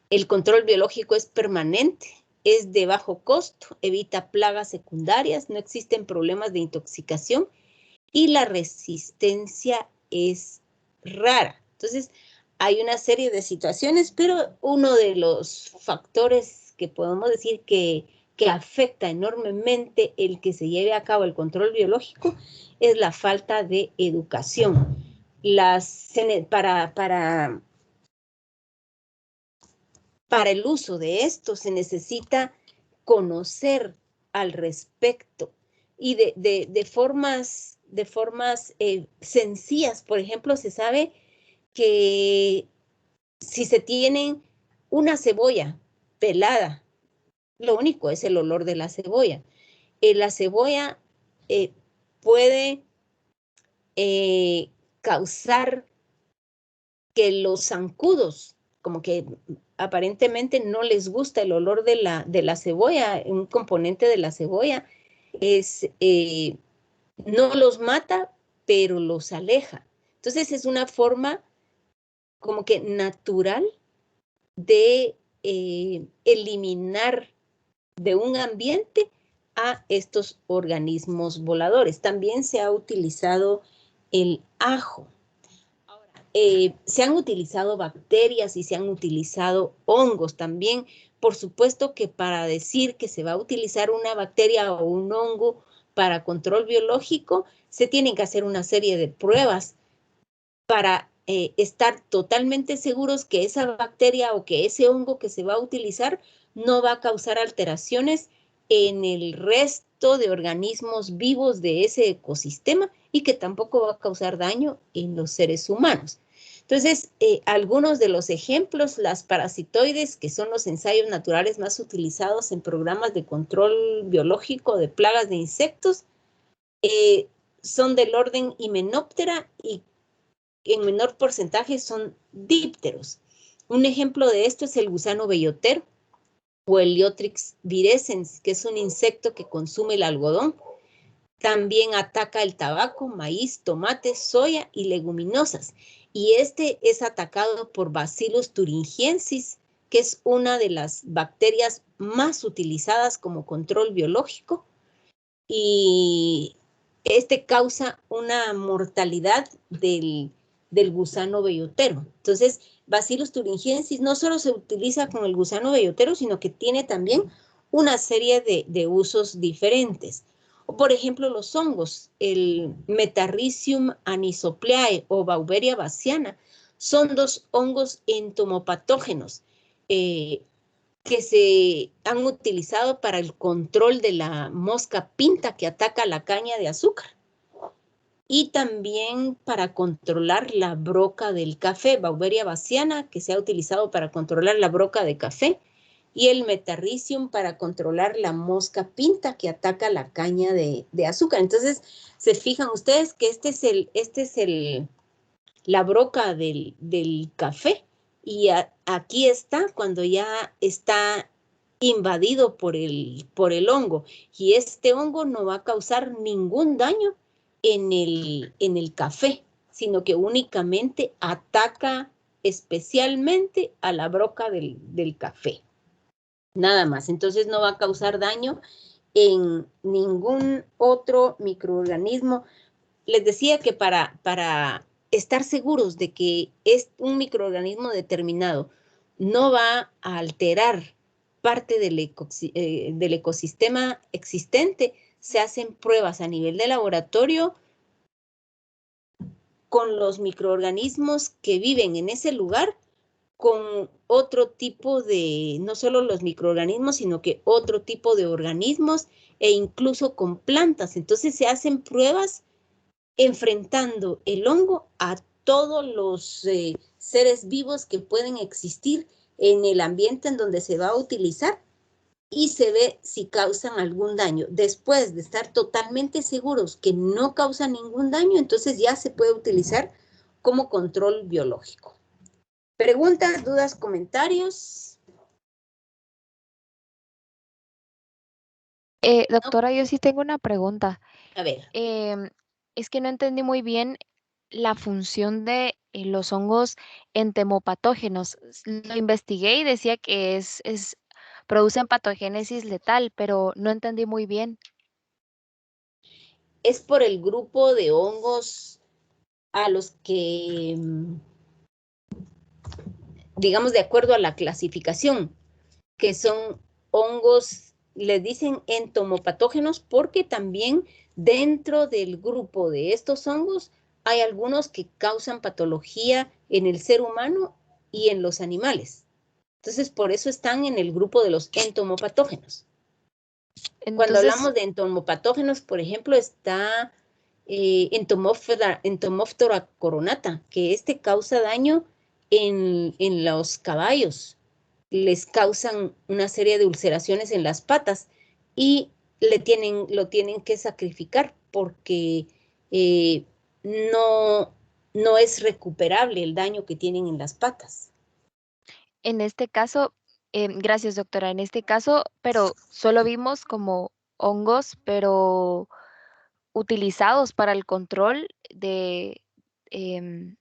El control biológico es permanente, es de bajo costo, evita plagas secundarias, no existen problemas de intoxicación y la resistencia es rara. Entonces, hay una serie de situaciones, pero uno de los factores que podemos decir que afecta enormemente el que se lleve a cabo el control biológico es la falta de educación. Para el uso de esto se necesita conocer al respecto y de formas sencillas. Por ejemplo, se sabe que si se tiene una cebolla pelada Lo único es el olor de la cebolla. La cebolla puede causar que los zancudos, como que aparentemente no les gusta el olor de la cebolla, un componente de la cebolla, no los mata, pero los aleja. Entonces es una forma como que natural de eliminar de un ambiente a estos organismos voladores. También se ha utilizado el ajo. Ahora, se han utilizado bacterias y se han utilizado hongos también. Por supuesto que para decir que se va a utilizar una bacteria o un hongo para control biológico, se tienen que hacer una serie de pruebas para estar totalmente seguros que esa bacteria o que ese hongo que se va a utilizar no va a causar alteraciones en el resto de organismos vivos de ese ecosistema y que tampoco va a causar daño en los seres humanos. Entonces, algunos de los ejemplos, las parasitoides, que son los ensayos naturales más utilizados en programas de control biológico de plagas de insectos, son del orden Hymenoptera y en menor porcentaje son dípteros. Un ejemplo de esto es el gusano bellotero o el Lyotrix virescens, que es un insecto que consume el algodón. También ataca el tabaco, maíz, tomate, soya y leguminosas. Y este es atacado por Bacillus thuringiensis, que es una de las bacterias más utilizadas como control biológico. Y este causa una mortalidad del gusano bellotero. Entonces, Bacillus thuringiensis no solo se utiliza con el gusano bellotero, sino que tiene también una serie de usos diferentes. O, por ejemplo, los hongos, el Metarrhizium anisopleae o Beauveria bassiana, son dos hongos entomopatógenos que se han utilizado para el control de la mosca pinta que ataca la caña de azúcar y también para controlar la broca del café, Beauveria bassiana, que se ha utilizado para controlar la broca de café, y el Metarrhizium para controlar la mosca pinta que ataca la caña de azúcar. Entonces, se fijan ustedes que este es la broca del café, y aquí está cuando ya está invadido por el hongo, y este hongo no va a causar ningún daño en el café, sino que únicamente ataca especialmente a la broca del café. Nada más. Entonces no va a causar daño en ningún otro microorganismo. Les decía que para estar seguros de que es un microorganismo determinado no va a alterar parte del ecosistema existente, se hacen pruebas a nivel de laboratorio con los microorganismos que viven en ese lugar, con otro tipo de, no solo los microorganismos, sino que otro tipo de organismos e incluso con plantas. Entonces se hacen pruebas enfrentando el hongo a todos los seres vivos que pueden existir en el ambiente en donde se va a utilizar y se ve si causan algún daño. Después de estar totalmente seguros que no causan ningún daño, entonces ya se puede utilizar como control biológico. ¿Preguntas, dudas, comentarios? Doctora, yo sí tengo una pregunta. A ver. Es que no entendí muy bien la función de los hongos entomopatógenos. Lo investigué y decía que producen patogénesis letal, pero no entendí muy bien. Es por el grupo de hongos a los que, digamos, de acuerdo a la clasificación, que son hongos, les dicen entomopatógenos, porque también dentro del grupo de estos hongos hay algunos que causan patología en el ser humano y en los animales. Entonces, por eso están en el grupo de los entomopatógenos. Cuando hablamos de entomopatógenos, por ejemplo, está Entomophthora coronata, que causa daño en los caballos les causan una serie de ulceraciones en las patas y lo tienen que sacrificar porque no es recuperable el daño que tienen en las patas. En este caso, gracias doctora, en este caso, pero solo vimos como hongos, pero utilizados para el control de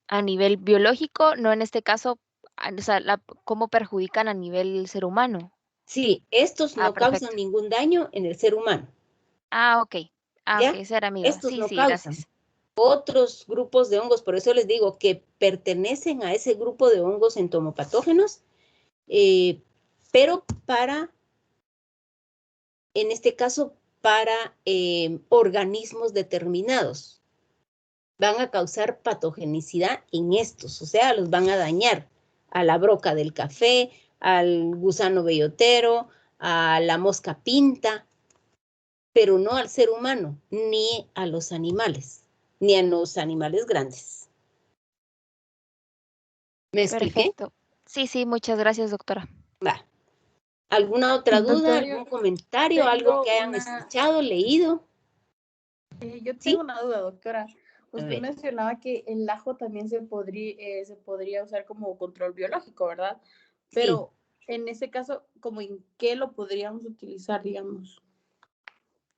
a nivel biológico, no en este caso, o sea, cómo perjudican a nivel ser humano. Sí, estos Ah, no causan perfecto. ningún daño en el ser humano, Ah, ok. Ah, ok, ¿ya? esa era mi duda. Estos Sí, no sí, causan. gracias. Otros grupos de hongos, por eso les digo que pertenecen a ese grupo de hongos entomopatógenos, pero en este caso, para organismos determinados. Van a causar patogenicidad en estos, o sea, los van a dañar a la broca del café, al gusano bellotero, a la mosca pinta, pero no al ser humano, ni a los animales, ni a los animales grandes. ¿Me expliqué? Perfecto. Sí, sí, muchas gracias, doctora. Va. ¿Alguna otra duda, Doctora, algún comentario, algo que hayan escuchado, leído? Yo ¿Sí? tengo una duda, doctora. A Usted ver. mencionaba que el ajo también se podría usar como control biológico, ¿verdad? Sí. Pero en ese caso, ¿como en qué lo podríamos utilizar, digamos?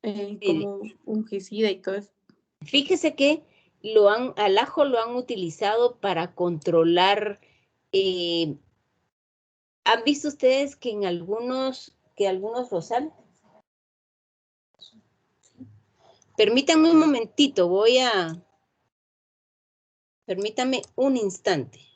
Mire, Como fungicida y todo eso. fíjese que al ajo lo han utilizado para controlar. ¿Han visto ustedes que algunos rosales? Permítanme un momentito, permítame un instante.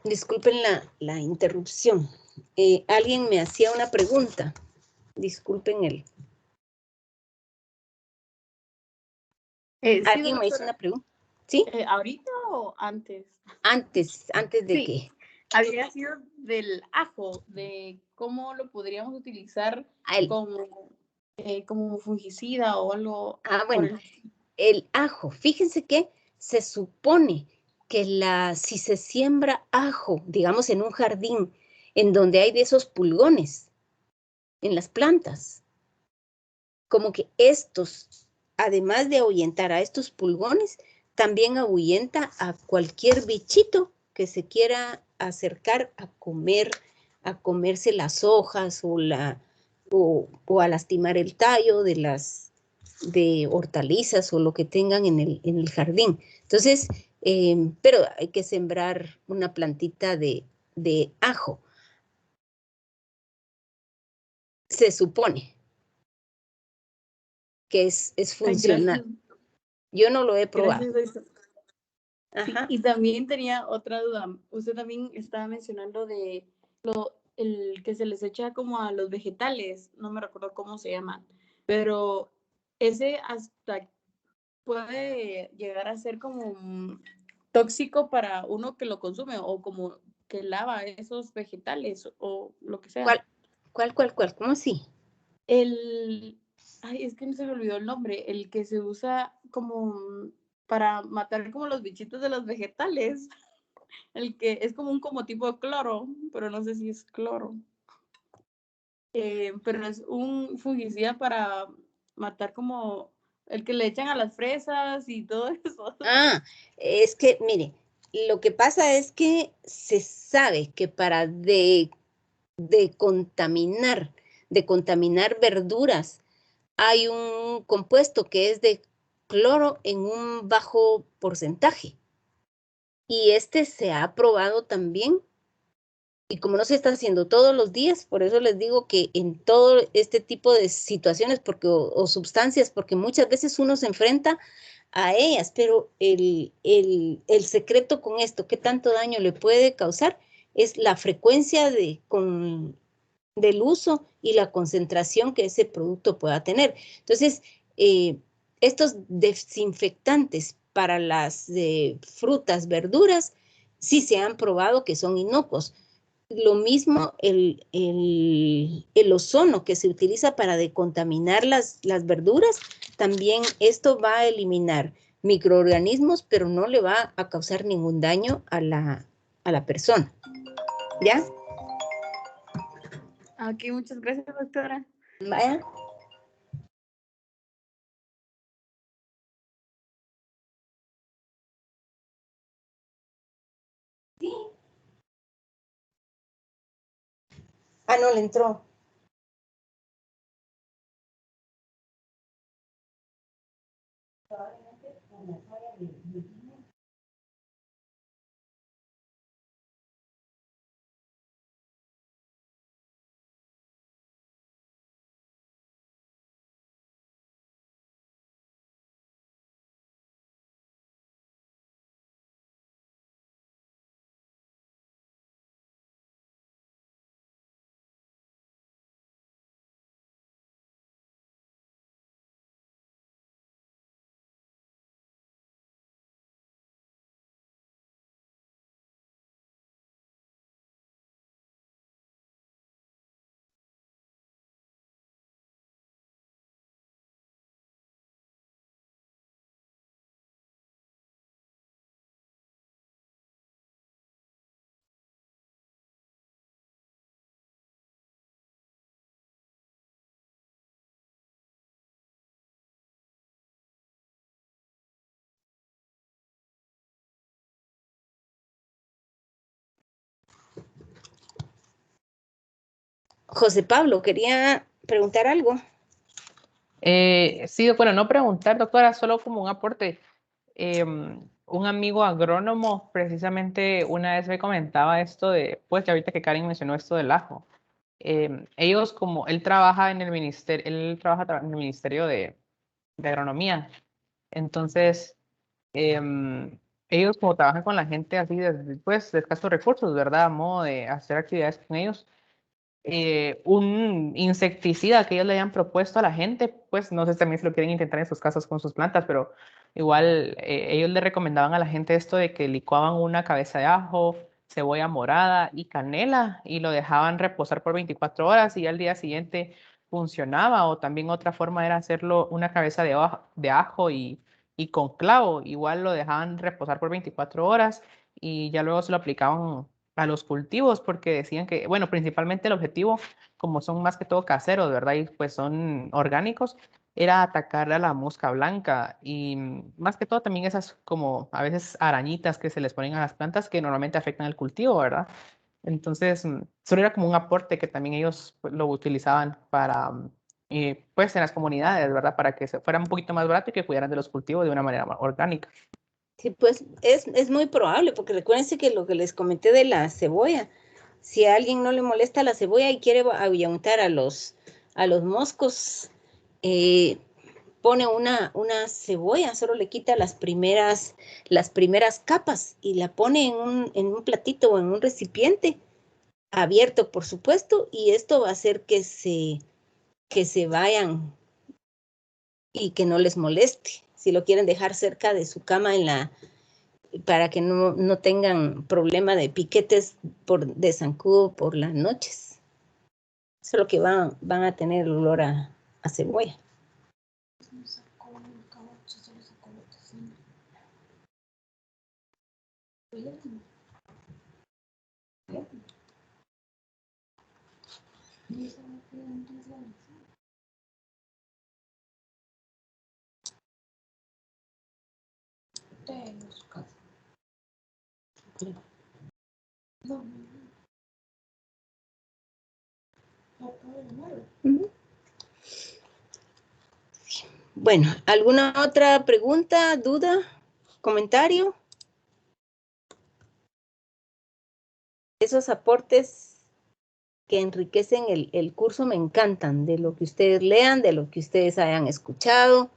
Disculpen la interrupción. Alguien me hacía una pregunta. Disculpen Sí, alguien me hizo doctora. una pregunta. ¿sí? ¿Ahorita o antes? Antes de Sí. que... Había sido del ajo, de cómo lo podríamos utilizar como fungicida o algo por bueno, el ajo, fíjense que se supone que si se siembra ajo, digamos en un jardín, en donde hay de esos pulgones en las plantas, como que estos, además de ahuyentar a estos pulgones, también ahuyenta a cualquier bichito que se quiera acercar a comerse las hojas o a lastimar el tallo de hortalizas o lo que tengan en el jardín. Entonces, pero hay que sembrar una plantita de ajo. Se supone que es funcional. Yo no lo he probado. Gracias. Sí, Ajá. y también tenía otra duda. Usted también estaba mencionando de el que se les echa como a los vegetales, no me recuerdo cómo se llaman, pero ese hasta puede llegar a ser como tóxico para uno que lo consume o como que lava esos vegetales o lo que sea. ¿Cuál? ¿Cómo así? Ay, es que no se me olvidó el nombre, el que se usa como para matar como los bichitos de los vegetales, el que es como tipo de cloro, pero no sé si es cloro. Pero es un fungicida para matar como el que le echan a las fresas y todo eso. Es que, mire, lo que pasa es que se sabe que para contaminar verduras, hay un compuesto que es de cloro en un bajo porcentaje. Y este se ha probado también. Y como no se está haciendo todos los días, por eso les digo que en todo este tipo de situaciones o sustancias, porque muchas veces uno se enfrenta a ellas, pero el secreto con esto, qué tanto daño le puede causar, es la frecuencia del uso y la concentración que ese producto pueda tener. Entonces, estos desinfectantes para las frutas, verduras, sí se han probado que son inocuos. Lo mismo el ozono que se utiliza para decontaminar las verduras, también esto va a eliminar microorganismos, pero no le va a causar ningún daño a la persona. ¿Ya? Ok, muchas gracias, doctora. Vaya. No le entró. José Pablo, quería preguntar algo. Sí, bueno, no preguntar, doctora, solo como un aporte. Un amigo agrónomo precisamente una vez me comentaba esto pues que ahorita que Karen mencionó esto del ajo. Ellos como, él trabaja en el ministerio, en el Ministerio de Agronomía. Entonces, ellos como trabajan con la gente así pues, de escasos recursos, ¿verdad? A modo de hacer actividades con ellos. Un insecticida que ellos le hayan propuesto a la gente, pues no sé también si lo quieren intentar en sus casas con sus plantas, pero igual ellos le recomendaban a la gente esto de que licuaban una cabeza de ajo, cebolla morada y canela y lo dejaban reposar por 24 horas y al día siguiente funcionaba. O también otra forma era hacerlo una cabeza de ajo y con clavo, igual lo dejaban reposar por 24 horas y ya luego se lo aplicaban a los cultivos porque decían que, bueno, principalmente el objetivo, como son más que todo caseros, ¿verdad? Y pues son orgánicos, era atacar a la mosca blanca y más que todo también esas como a veces arañitas que se les ponen a las plantas que normalmente afectan el cultivo, ¿verdad? Entonces, solo era como un aporte que también ellos pues, lo utilizaban para, pues en las comunidades, ¿verdad? Para que se fuera un poquito más barato y que cuidaran de los cultivos de una manera más orgánica. Sí, pues es muy probable, porque recuérdense que lo que les comenté de la cebolla, si a alguien no le molesta la cebolla y quiere ahuyentar a los moscos, pone una cebolla, solo le quita las primeras capas y la pone en un platito o en un recipiente abierto, por supuesto, y esto va a hacer que se vayan y que no les moleste. Si lo quieren dejar cerca de su cama para que no tengan problema de piquetes de zancudo por las noches. Eso es lo que van a tener olor a cebolla. Bueno, ¿alguna otra pregunta, duda, comentario? Esos aportes que enriquecen el curso me encantan, de lo que ustedes lean, de lo que ustedes hayan escuchado.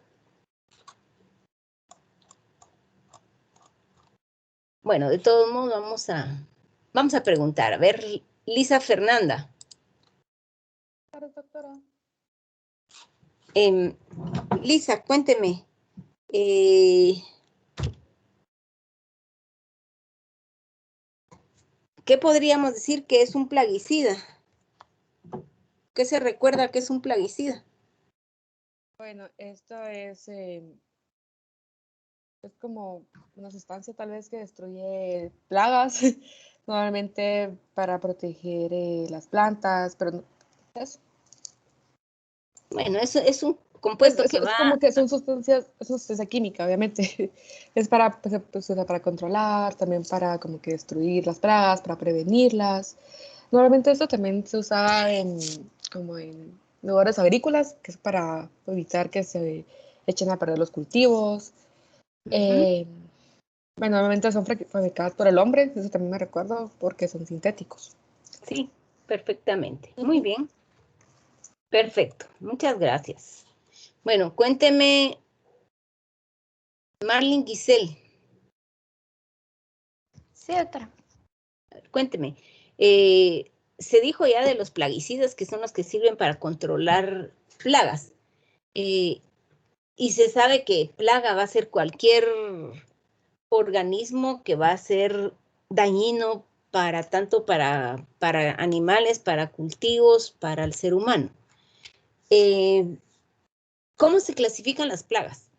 Bueno, de todos modos vamos a preguntar. A ver, Lisa Fernanda. Lisa, cuénteme. ¿Qué podríamos decir que es un plaguicida? ¿Qué se recuerda que es un plaguicida? Bueno, esto es como una sustancia tal vez que destruye plagas, normalmente para proteger las plantas, pero no, eso. Bueno, eso es un compuesto que Es como que son sustancias, es una sustancia química, obviamente. Es para, pues, se usa para controlar, también para como que destruir las plagas, para prevenirlas. Normalmente esto también se usa como en lugares agrícolas, que es para evitar que se echen a perder los cultivos. Bueno, normalmente son fabricadas por el hombre, eso también me recuerdo, porque son sintéticos. Sí, perfectamente. Muy bien. Perfecto. Muchas gracias. Bueno, cuénteme, Marlene Giselle. Sí, doctora. Cuénteme. Se dijo ya de los plaguicidas, que son los que sirven para controlar plagas. Y se sabe que plaga va a ser cualquier organismo que va a ser dañino para tanto para animales, para cultivos, para el ser humano. ¿Cómo se clasifican las plagas?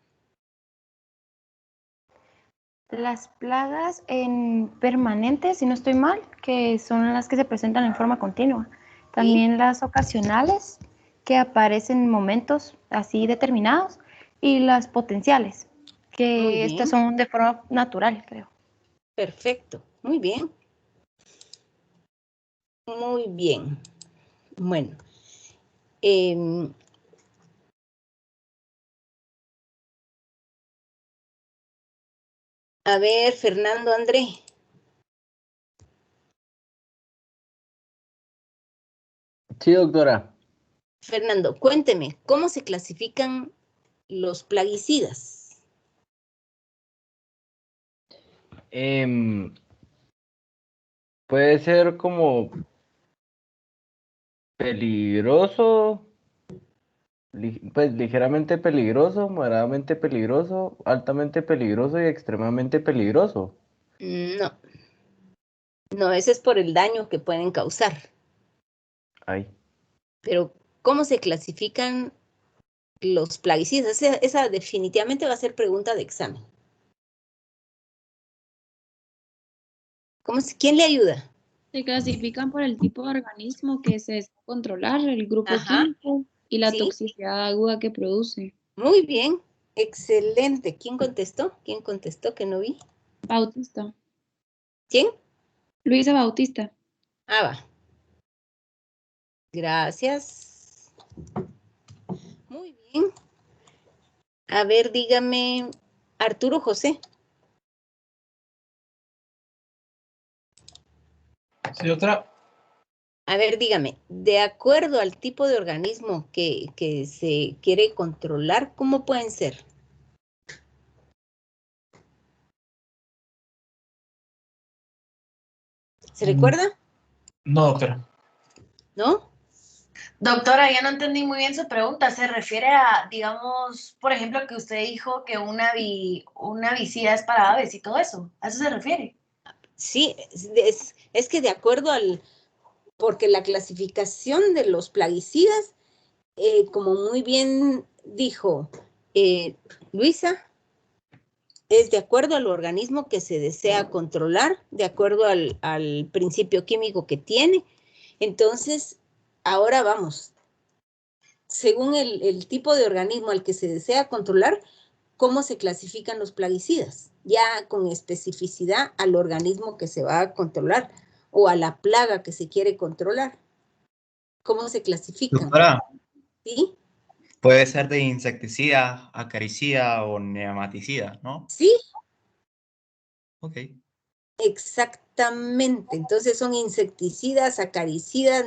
Las plagas en permanentes, si no estoy mal, que son las que se presentan en forma continua. También las ocasionales, que aparecen en momentos así determinados, y las potenciales, que estas son de forma natural, creo. Perfecto, muy bien. Muy bien. Bueno. A ver, Fernando André. Sí, doctora. Fernando, cuénteme, ¿cómo se clasifican los plaguicidas? Puede ser como peligroso, Pues ligeramente peligroso, moderadamente peligroso, altamente peligroso y extremadamente peligroso. No, no, ese es por el daño que pueden causar. Ay, Pero, ¿cómo se clasifican los plaguicidas? Esa definitivamente va a ser pregunta de examen. ¿Quién le ayuda? Se clasifican por el tipo de organismo que se desea controlar, el grupo Ajá, químico y la sí, toxicidad aguda que produce. muy bien, excelente. ¿Quién contestó? ¿Quién contestó que no vi? Bautista. ¿Quién? Luisa Bautista. Ah, va. Gracias. Muy bien. A ver, dígame, Arturo José. Sí, doctora. A ver, dígame, de acuerdo al tipo de organismo que se quiere controlar, ¿cómo pueden ser? ¿Se recuerda? No, doctora. ¿No? Doctora, ya no entendí muy bien su pregunta. ¿Se refiere a, digamos, por ejemplo, que usted dijo que una visida es para aves y todo eso? ¿A eso se refiere? Sí, es que de acuerdo porque la clasificación de los plaguicidas, como muy bien dijo Luisa, es de acuerdo al organismo que se desea controlar, de acuerdo al principio químico que tiene. Entonces, ahora vamos, según el tipo de organismo al que se desea controlar, ¿cómo se clasifican los plaguicidas? Ya con especificidad al organismo que se va a controlar o a la plaga que se quiere controlar. ¿Cómo se clasifican? Doctora, ¿Sí? puede ser de insecticida, acaricida o nematicida, ¿no? ¿Sí? Ok. Exactamente. Entonces son insecticidas, acaricidas,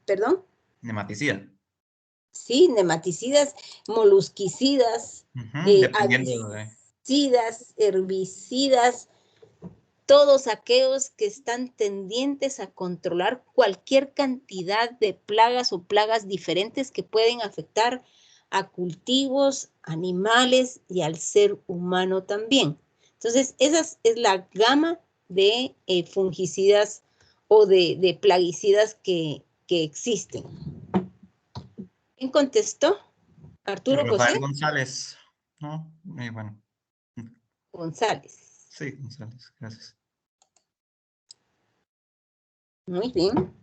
¿perdón? Nematicida. Sí, nematicidas, molusquicidas, Dependiendo de... avicidas, herbicidas, todos aquellos que están tendientes a controlar cualquier cantidad de plagas o plagas diferentes que pueden afectar a cultivos, animales y al ser humano también. Entonces, esa es la gama de fungicidas o de plaguicidas que existen. ¿Quién contestó? ¿Arturo Rafael José? González, ¿no? Bueno. González. Sí, González, gracias. Muy bien.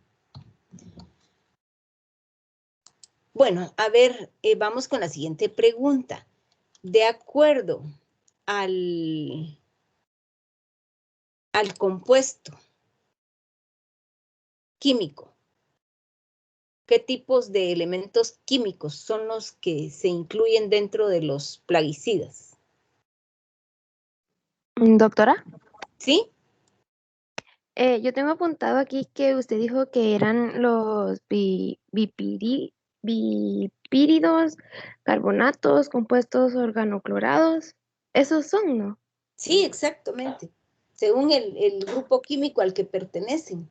Bueno, a ver, vamos con la siguiente pregunta. De acuerdo al compuesto químico, ¿qué tipos de elementos químicos son los que se incluyen dentro de los plaguicidas? Doctora, ¿Sí? yo tengo apuntado aquí que usted dijo que eran los bipíridos, carbonatos, compuestos organoclorados. Esos son, ¿no? Sí, exactamente. Según el grupo químico al que pertenecen.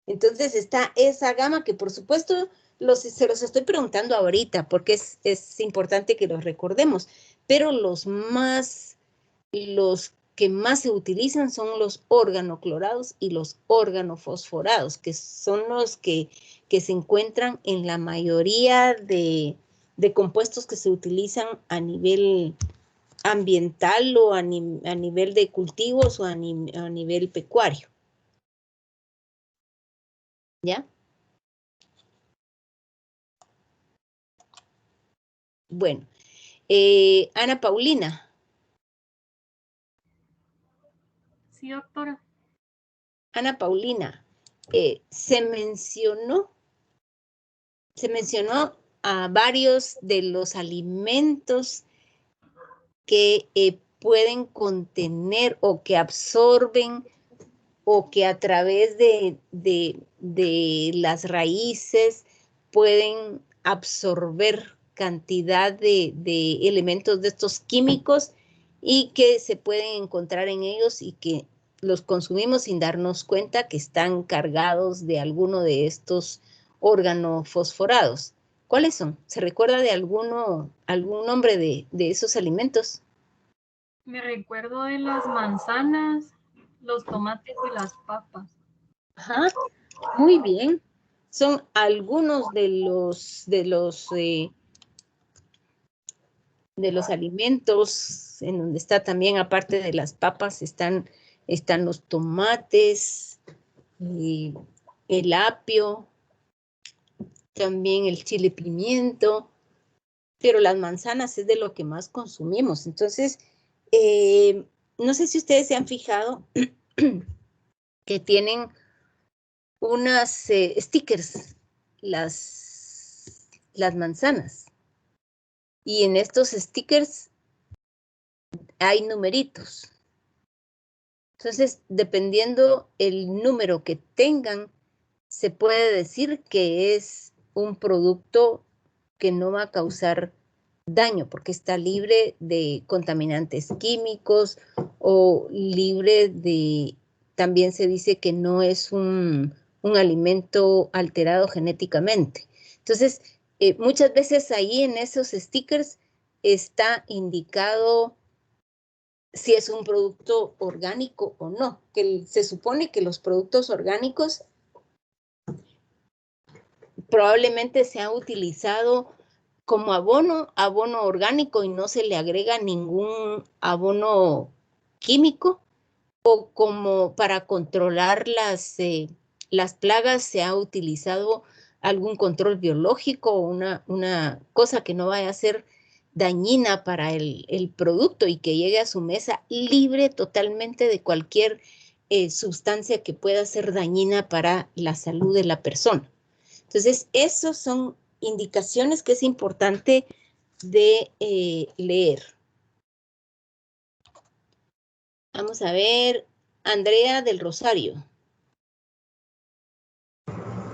Entonces está esa gama que por supuesto se los estoy preguntando ahorita porque es importante que los recordemos, pero los que más se utilizan son los organoclorados y los organofosforados, que son los que se encuentran en la mayoría de compuestos que se utilizan a nivel ambiental o a nivel de cultivos o a nivel pecuario. ¿Ya? Bueno, Ana Paulina. Sí, doctora. Ana Paulina, se mencionó a varios de los alimentos que pueden contener o que absorben o que a través de las raíces pueden absorber cantidad de elementos de estos químicos y que se pueden encontrar en ellos y que los consumimos sin darnos cuenta que están cargados de alguno de estos organofosforados. ¿Cuáles son? ¿Se recuerda de algún nombre de esos alimentos? Me recuerdo de las manzanas, los tomates y las papas. Ajá, muy bien. Son algunos de los alimentos en donde está también, aparte de las papas, están los tomates, el apio, también el chile pimiento, pero las manzanas es de lo que más consumimos. Entonces, no sé si ustedes se han fijado que tienen unas stickers, las manzanas. Y en estos stickers hay numeritos. Entonces, dependiendo el número que tengan, se puede decir que es un producto que no va a causar daño porque está libre de contaminantes químicos o libre de, también se dice que no es un alimento alterado genéticamente. Entonces, muchas veces ahí en esos stickers está indicado si es un producto orgánico o no, que se supone que los productos orgánicos probablemente se ha utilizado como abono orgánico y no se le agrega ningún abono químico, o como para controlar las plagas se ha utilizado algún control biológico o una cosa que no vaya a ser dañina para el producto y que llegue a su mesa libre totalmente de cualquier sustancia que pueda ser dañina para la salud de la persona. Entonces, esos son indicaciones que es importante de leer. Vamos a ver, Andrea del Rosario.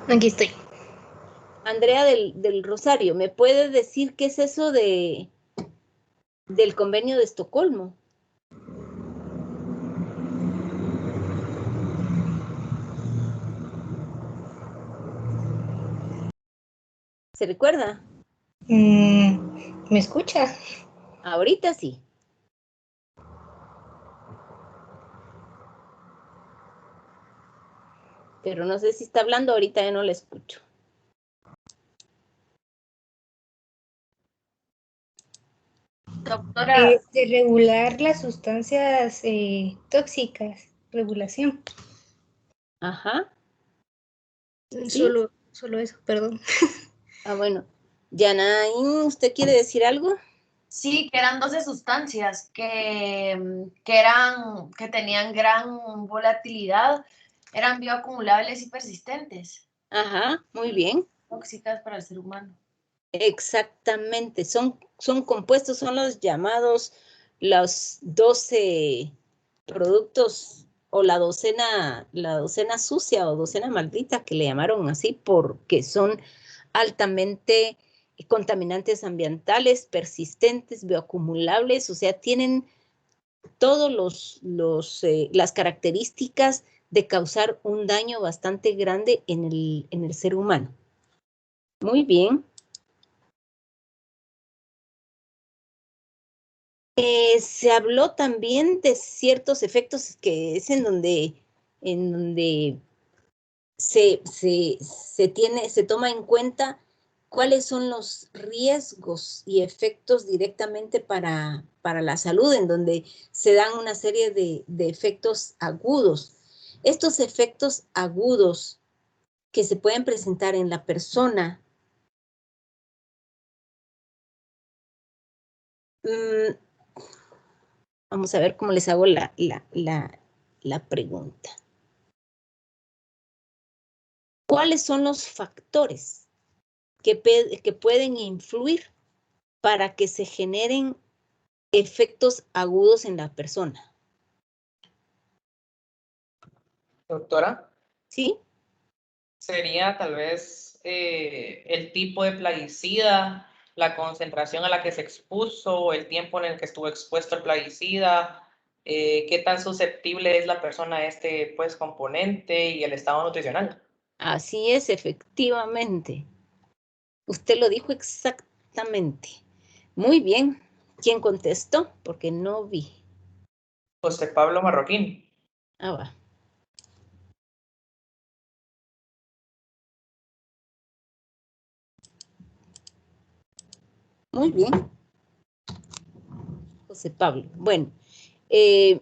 Aquí estoy. Andrea del Rosario, ¿me puedes decir qué es eso del convenio de Estocolmo? ¿Se recuerda? ¿Me escucha? Ahorita sí. Pero no sé si está hablando, ahorita ya no la escucho. Doctora. De regular las sustancias tóxicas, regulación. Ajá. ¿Sí? Solo eso, perdón. Ah, bueno. Yanaín, ¿usted quiere decir algo? Sí, que eran 12 sustancias que tenían gran volatilidad, eran bioacumulables y persistentes. Ajá, muy bien. Tóxicas para el ser humano. Exactamente, son compuestos, son los llamados los 12 productos o la docena sucia o docena maldita que le llamaron así porque son altamente contaminantes ambientales, persistentes, bioacumulables, o sea, tienen todos las características de causar un daño bastante grande en el ser humano. Muy bien. Se habló también de ciertos efectos que es en donde se toma en cuenta cuáles son los riesgos y efectos directamente para la salud, en donde se dan una serie de efectos agudos. Estos efectos agudos que se pueden presentar en la persona vamos a ver cómo les hago la pregunta. ¿Cuáles son los factores que pueden influir para que se generen efectos agudos en la persona? Doctora. ¿Sí? Sería tal vez el tipo de plaguicida, la concentración a la que se expuso, el tiempo en el que estuvo expuesto el plaguicida, qué tan susceptible es la persona a este componente y el estado nutricional. Así es, efectivamente. Usted lo dijo exactamente. Muy bien. ¿Quién contestó? Porque no vi. José Pablo Marroquín. Ah, va. Muy bien. José Pablo. Bueno, ¿qué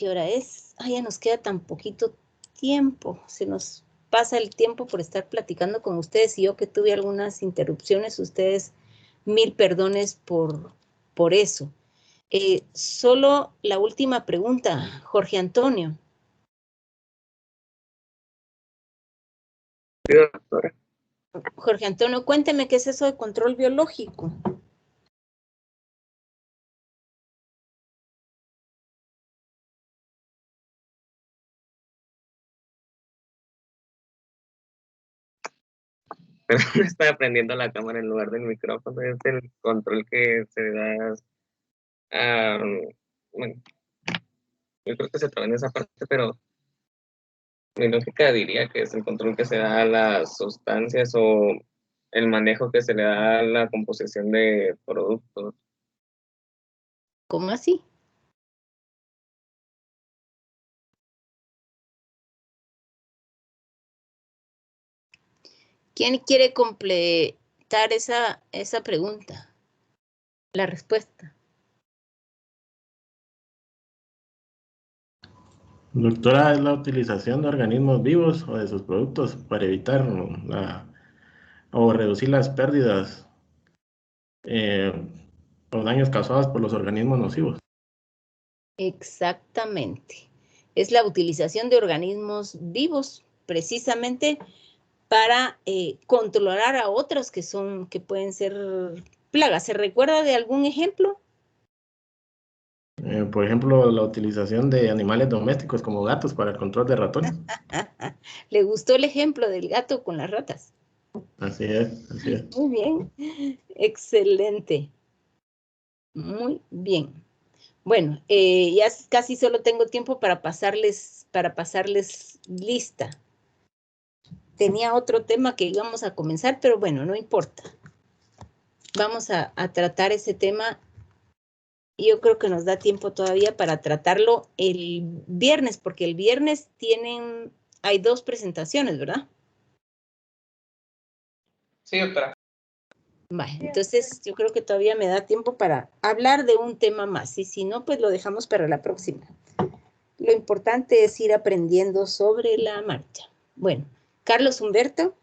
hora es? Ah, ya nos queda tan poquito tiempo. Se nos pasa el tiempo por estar platicando con ustedes y yo que tuve algunas interrupciones. Ustedes, 1000 perdones por eso. Solo la última pregunta, Jorge Antonio. Sí, doctora. Jorge Antonio, cuénteme qué es eso de control biológico. Pero estoy aprendiendo la cámara en lugar del micrófono. Es el control que se da. Bueno, yo creo que se traba en esa parte, pero mi lógica diría que es el control que se da a las sustancias o el manejo que se le da a la composición de productos. ¿Cómo así? ¿Quién quiere completar esa pregunta? La respuesta. Doctora, es la utilización de organismos vivos o de sus productos para evitar o reducir las pérdidas o daños causados por los organismos nocivos. Exactamente. Es la utilización de organismos vivos, precisamente para controlar a otros que pueden ser plagas. ¿Se recuerda de algún ejemplo? Por ejemplo, la utilización de animales domésticos como gatos para el control de ratones. ¿Le gustó el ejemplo del gato con las ratas? Así es, así es. Muy bien, excelente. Muy bien. Bueno, ya casi solo tengo tiempo para pasarles lista. Tenía otro tema que íbamos a comenzar, pero bueno, no importa. Vamos a tratar ese tema. Yo creo que nos da tiempo todavía para tratarlo el viernes, porque el viernes hay 2 presentaciones, ¿verdad? Sí, doctora. Vale, entonces yo creo que todavía me da tiempo para hablar de un tema más, y si no, pues lo dejamos para la próxima. Lo importante es ir aprendiendo sobre la marcha. Bueno, Carlos Humberto.